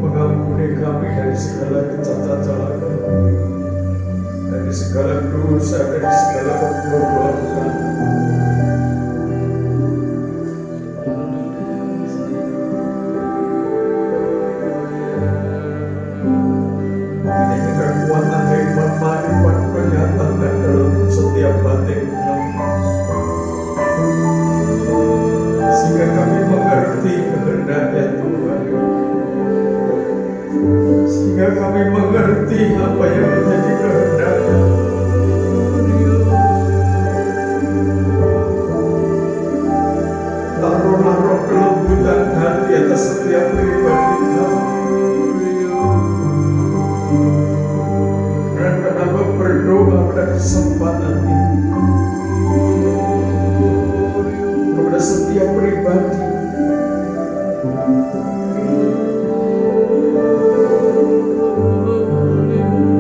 Mengampuni kami dari segala kecacatan, dari segala dosa, dari segala kebodohan. Ini kekuatan hikmat marifat menyatakan dalam setiap batin kami, sehingga kami mengerti kehendaknya Tuhan, sehingga kami mengerti apa yang menjadi kehendaknya. Taruhlah roh kelembutan hati atas setiap pribadi kami. Dan kenapa berdoa pada kesempatan ini kepada setiap pribadi,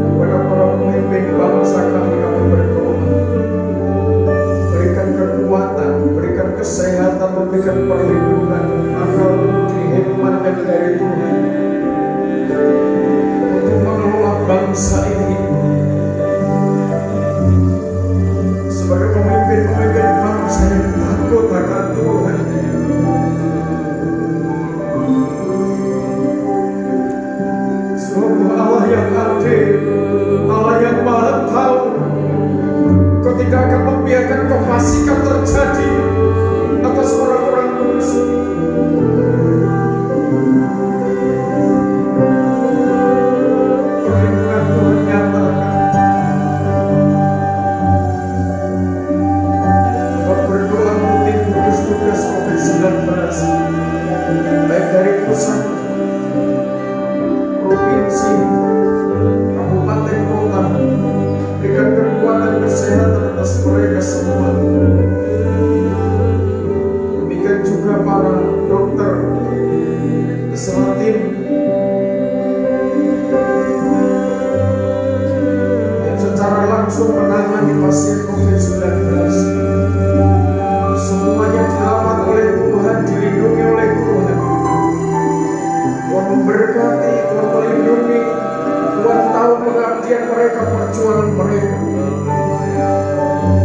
kepada para pemimpin bangsa kami berdoa, berikan kekuatan, berikan kesehatan, berikan perlindungan, akal budi hikmat dari Tuhan untuk mengelola bangsa ini. Sebagai pemimpin-pemimpin bangsa yang takut akan Tuhan, sungguh Allah yang adil, Allah yang maha tahu. Kau tidak akan membiarkan kefasikan terjadi atas orang-orang kudus. Perlindungan Tuhan nyatakan. Berdoa untuk tim gugus tugas COVID-19, baik dari pusat, provinsi, kabupaten, kota, berikan kekuatan kesehatan atas mereka semua. Demikian juga para dokter beserta tim yang secara langsung menangani pasien COVID-19. Semuanya dirawat oleh Tuhan, dilindungi oleh Tuhan. Tuhan memberkati, Tuhan melindungi, Tuhan tahu pengabdian mereka, perjuangan mereka.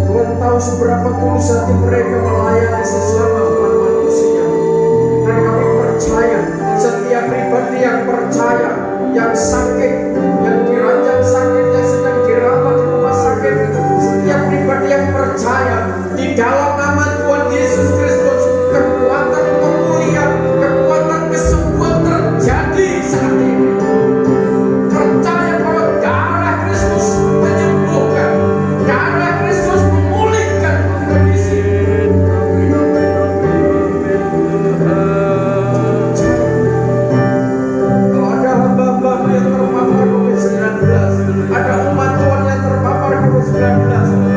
Tuhan tahu seberapa tulus hati mereka melayani sesama umat manusia. Dan kami percaya, setiap pribadi yang percaya, yang sakit, yang diranjang sakit, yang sedang dirawat di rumah sakit, setiap pribadi yang percaya di dalam nama Tuhan Yesus Kristus, kekuatan pemulihan, kekuatan kesembuhan terjadi saat ini. Percaya bahwa darah Kristus menyembuhkan, darah Kristus memulihkan kondisi. Kalau ada hamba-hamba yang terpapar COVID-19, ada umat Tuhan yang terpapar COVID-19,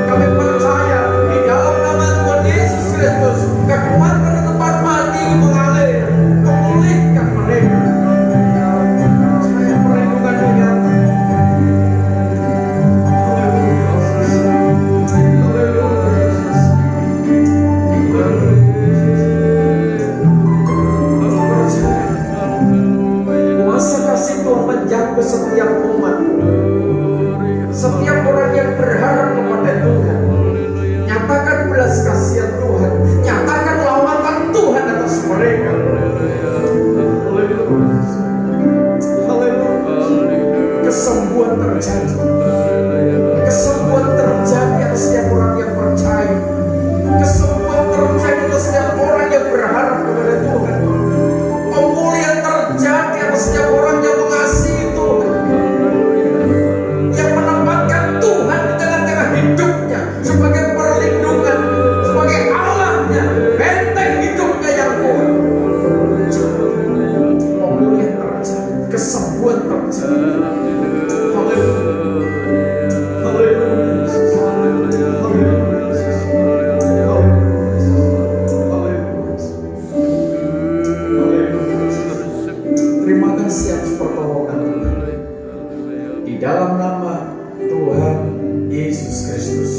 kami percaya di dalam nama Tuhan Yesus Kristus, kekuatan di tempat mati mengalir, memulihkan mereka. Saya perlindungan nyata. Kuasa kasih Tuhan menjangkau setiap umat, setiap orang yang berharap kepada Tuhan. Nyatakan belas kasihan Tuhan, nyatakan lawatan Tuhan atas mereka. Kesembuhan terjadi, kesembuhan terjadi atas setiap orang yang percaya, kesembuhan terjadi atas setiap orang yang berharap kepada Tuhan, pemulihan terjadi atas setiap orang yang mengasihi Tuhan, yang menempatkan Tuhan di tengah-tengah hidupnya sebagai perlindungan, sebagai Allahnya, benteng hidupnya yang kuat. Pemulihan terjadi, kesembuhan terjadi. Terima kasih atas pertolongan Tuhan. Di dalam nama Tuhan Yesus Kristus.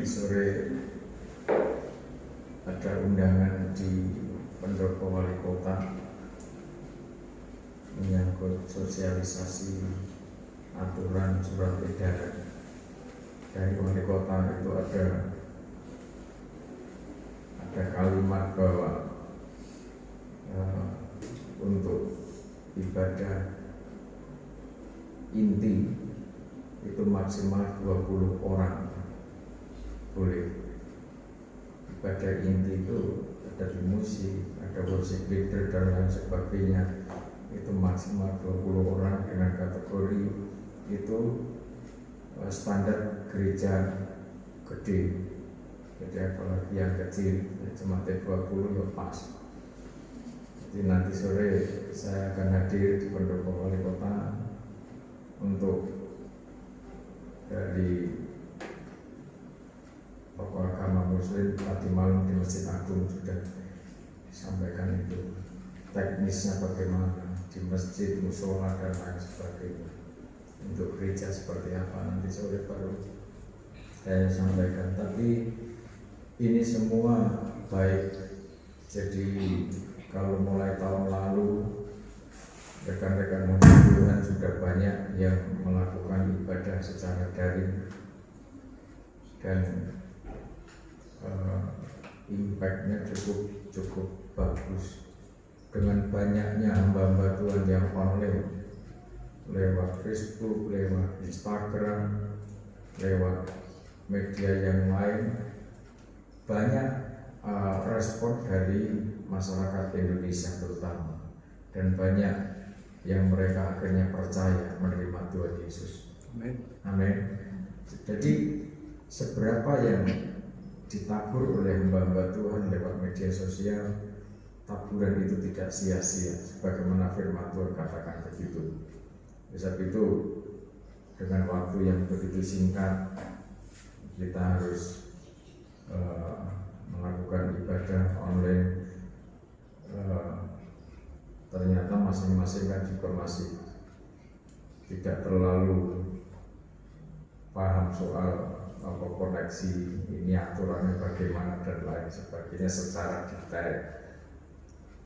sore ada undangan di pendopo wali kota menyangkut sosialisasi aturan surat edaran dari wali kota. Itu ada kalimat bahwa untuk ibadah inti itu maksimal 20 orang boleh. Ibadah inti itu ada di musik, ada worship leader dan lain sebagainya, itu maksimal 20 orang dengan kategori itu standar gereja gede. Jadi apalagi yang kecil cuma 20 ya pas. Jadi nanti sore saya akan hadir di pendopo wali kota untuk dari tokoh agama muslim. Tadi malam di Masjid Agung sudah disampaikan itu teknisnya bagaimana di masjid, musola dan lain sebagainya. Untuk gereja seperti apa nanti sore baru saya sampaikan. Tapi ini semua baik. Jadi kalau mulai tahun lalu rekan-rekan Tuhan sudah banyak yang melakukan ibadah secara daring dan impactnya cukup bagus dengan banyaknya hamba-hamba Tuhan yang online lewat Facebook, lewat Instagram, lewat media yang lain. Banyak respon dari masyarakat Indonesia terutama, dan banyak yang mereka akhirnya percaya menerima Tuhan Yesus. Amin. Jadi seberapa yang ditabur oleh hamba-hamba Tuhan lewat media sosial, taburan itu tidak sia-sia, sebagaimana firman Tuhan katakan begitu. Sebab itu dengan waktu yang begitu singkat kita harus melakukan ibadah online. Ternyata masing-masing kan juga masih tidak terlalu paham soal koneksi ini, aturannya bagaimana dan lain sebagainya secara detail.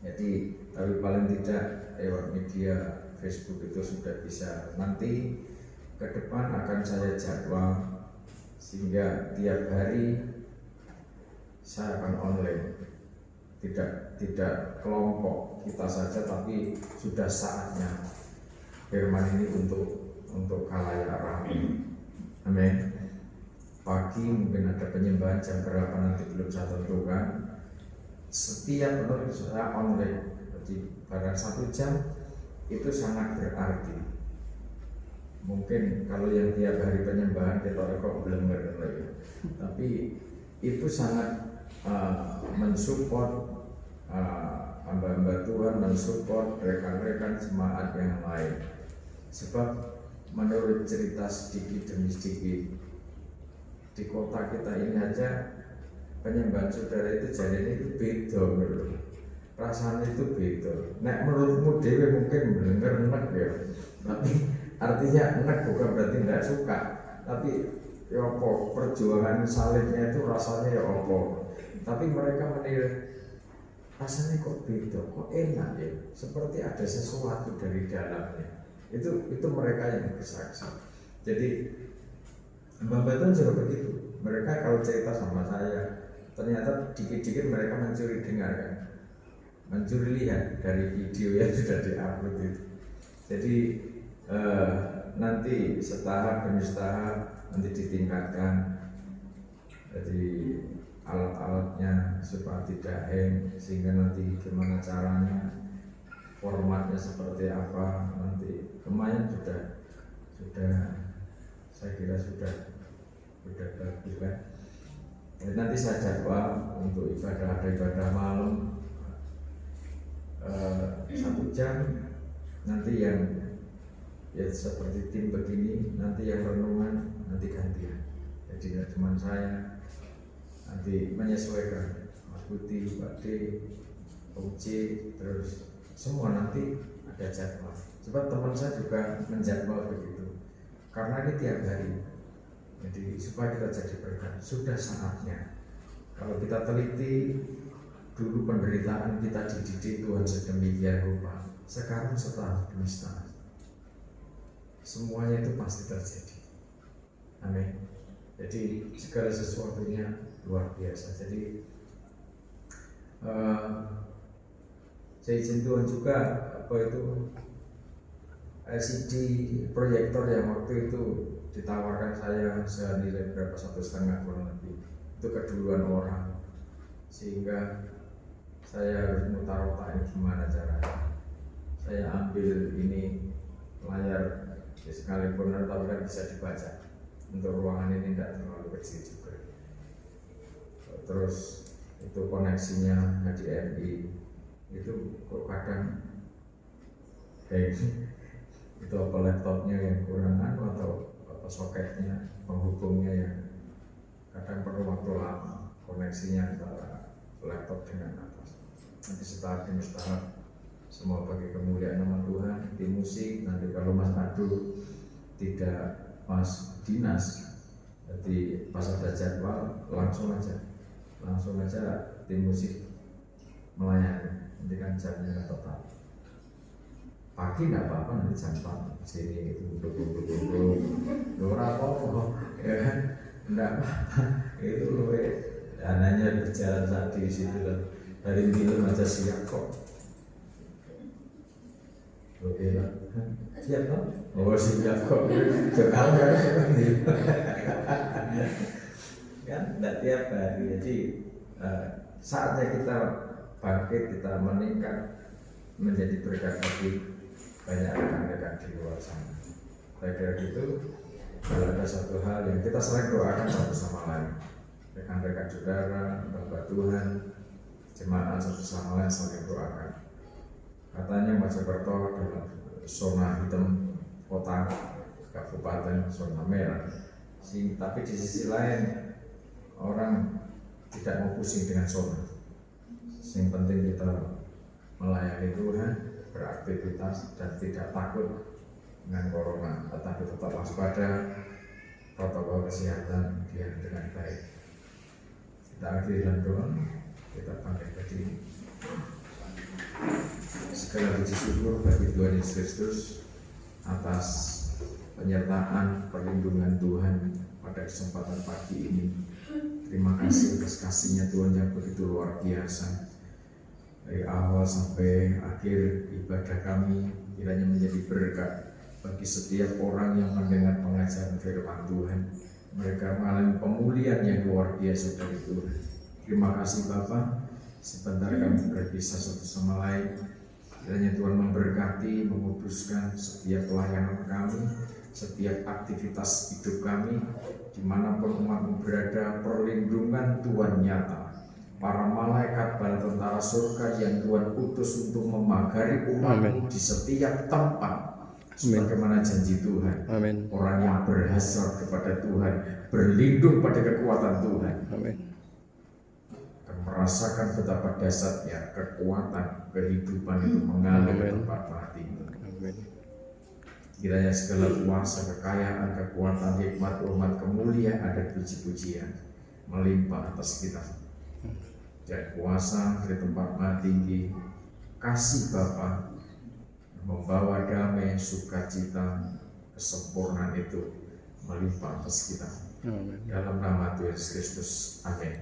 Jadi tapi paling tidak lewat media Facebook itu sudah bisa. Nanti ke depan akan saya jadwal sehingga tiap hari saya akan online, tidak kelompok kita saja, tapi sudah saatnya firman ini untuk khalayak ramai. Amin. Pagi mungkin ada penyembahan jam berapa nanti belum saya tentukan. Setiap menurut saya online, jadi pada 1 jam itu sangat berarti. Mungkin kalau yang tiap hari penyembahan kita kok belum ngerti, tapi itu sangat mensupport hamba-hamba Tuhan, mensupport rekan-rekan jemaat yang lain. Sebab menurut cerita sedikit demi sedikit di kota kita ini aja penyembahan saudara itu jadinya itu beda, rasanya itu beda. Nek menurutmu dewe mungkin bener enak ya, tapi artinya enak bukan berarti tidak suka, tapi ya apa perjuangan salibnya itu rasanya ya apa. Tapi mereka menilai rasanya kok beda, kok enak ya, seperti ada sesuatu dari dalamnya. Itu mereka yang bersaksi. Jadi hamba Tuhan juga begitu. Mereka kalau cerita sama saya, ternyata dikit-dikit mereka mencuri dengar kan, mencuri lihat dari video yang sudah diupload itu. Jadi nanti setahap demi setahap nanti ditingkatkan. Jadi alat-alatnya supaya tidak hang, sehingga nanti gimana caranya, formatnya seperti apa, nanti lumayan sudah saya kira sudah bagus kan. Jadi nanti saya jadwal untuk ada ibadah malam 1 jam, nanti yang ya seperti tim begini, nanti yang renungan nanti gantian. Jadi ya cuma saya, nanti menyesuaikan Mas Budi, Pak D, OC, terus semua nanti ada jadwal. Sebab teman saya juga menjadwal begitu, karena ini tiap hari Jadi supaya kita jadi berkat, sudah saatnya. Kalau kita teliti dulu penderitaan kita dididik Tuhan sedemikian rupa, sekarang setelah demi setahun semuanya itu pasti terjadi. Amin. Jadi segala sesuatunya luar biasa. Jadi saya izin Tuhan juga LCD proyektor yang waktu itu ditawarkan saya senilai berapa, 1,5 kurang lebih, itu keduluan orang, sehingga saya harus mutar otak ini gimana caranya. Saya ambil ini layar sekalipun tapi kan bisa dibaca. Untuk ruangan ini tidak terlalu kecil juga. Terus itu koneksinya HDMI itu kok kadang itu apa laptopnya yang kurang atau apa soketnya penghubungnya yang kadang perlu waktu lama koneksinya antara laptop dengan atas. Nanti setelah demi setahun semua bagi kemuliaan nama Tuhan. Di musik nanti kalau Mas Adu tidak pas dinas, jadi pas ada jadwal langsung aja tim musik melayani. Nanti kan jamnya tetap pagi nggak apa-apa, nanti jam 4 sini itu duduk apa ya kan, nggak apa-apa itu loh. Dananya berjalan saat di situ dari film aja siap kok. Oke lah, siap kok. Oh siap kok. Jangan kan tidak tiap hari. Jadi saatnya kita bangkit, kita meningkat menjadi berkat bagi banyak rekan-rekan di luar sana. Saya gitu, kalau ada satu hal yang kita sering doakan satu sama lain, rekan-rekan saudara, Bapak Tuhan, jemaat satu sama lain saling doakan. Katanya Mojokerto adalah zona hitam kota kabupaten, zona merah. Tapi di sisi lain orang tidak mau pusing dengan zona. Yang penting kita melayani Tuhan, beraktivitas dan tidak takut dengan corona, tetapi tetap waspada, protokol kesehatan dia dengan baik. Kita akhiri dengan doa, kita bangkit berdiri. Segala puji syukur bagi Tuhan Yesus Kristus atas penyertaan perlindungan Tuhan pada kesempatan pagi ini. Terima kasih atas kasih-Nya Tuhan yang begitu luar biasa. Dari awal sampai akhir ibadah kami kiranya menjadi berkat bagi setiap orang yang mendengar pengajaran firman Tuhan. Mereka mengalami pemulihan yang luar biasa dari Tuhan. Terima kasih Bapa. Sebentar kami berpisah satu sama lain. Kiranya Tuhan memberkati, menguduskan setiap pelayanan kami, setiap aktivitas hidup kami, dimanapun umat berada. Perlindungan Tuhan nyata. Para malaikat bala tentara surga yang Tuhan utus untuk memagari umat di setiap tempat, sebagaimana janji Tuhan. Amin. Orang yang berhasrat kepada Tuhan, berlindung pada kekuatan Tuhan, Amin. akan merasakan betapa dahsyatnya kekuatan kehidupan itu mengalir ke tempat mati. Amin. Kiranya segala kuasa, kekayaan, kekuatan, hikmat, hormat, kemuliaan, dan puji-pujian melimpah atas kita. Dan kuasa dari tempat maha tinggi, kasih Bapa membawa damai, sukacita, kesempurnaan itu melimpah atas kita. Amin. Dalam nama Tuhan Yesus Kristus, amin.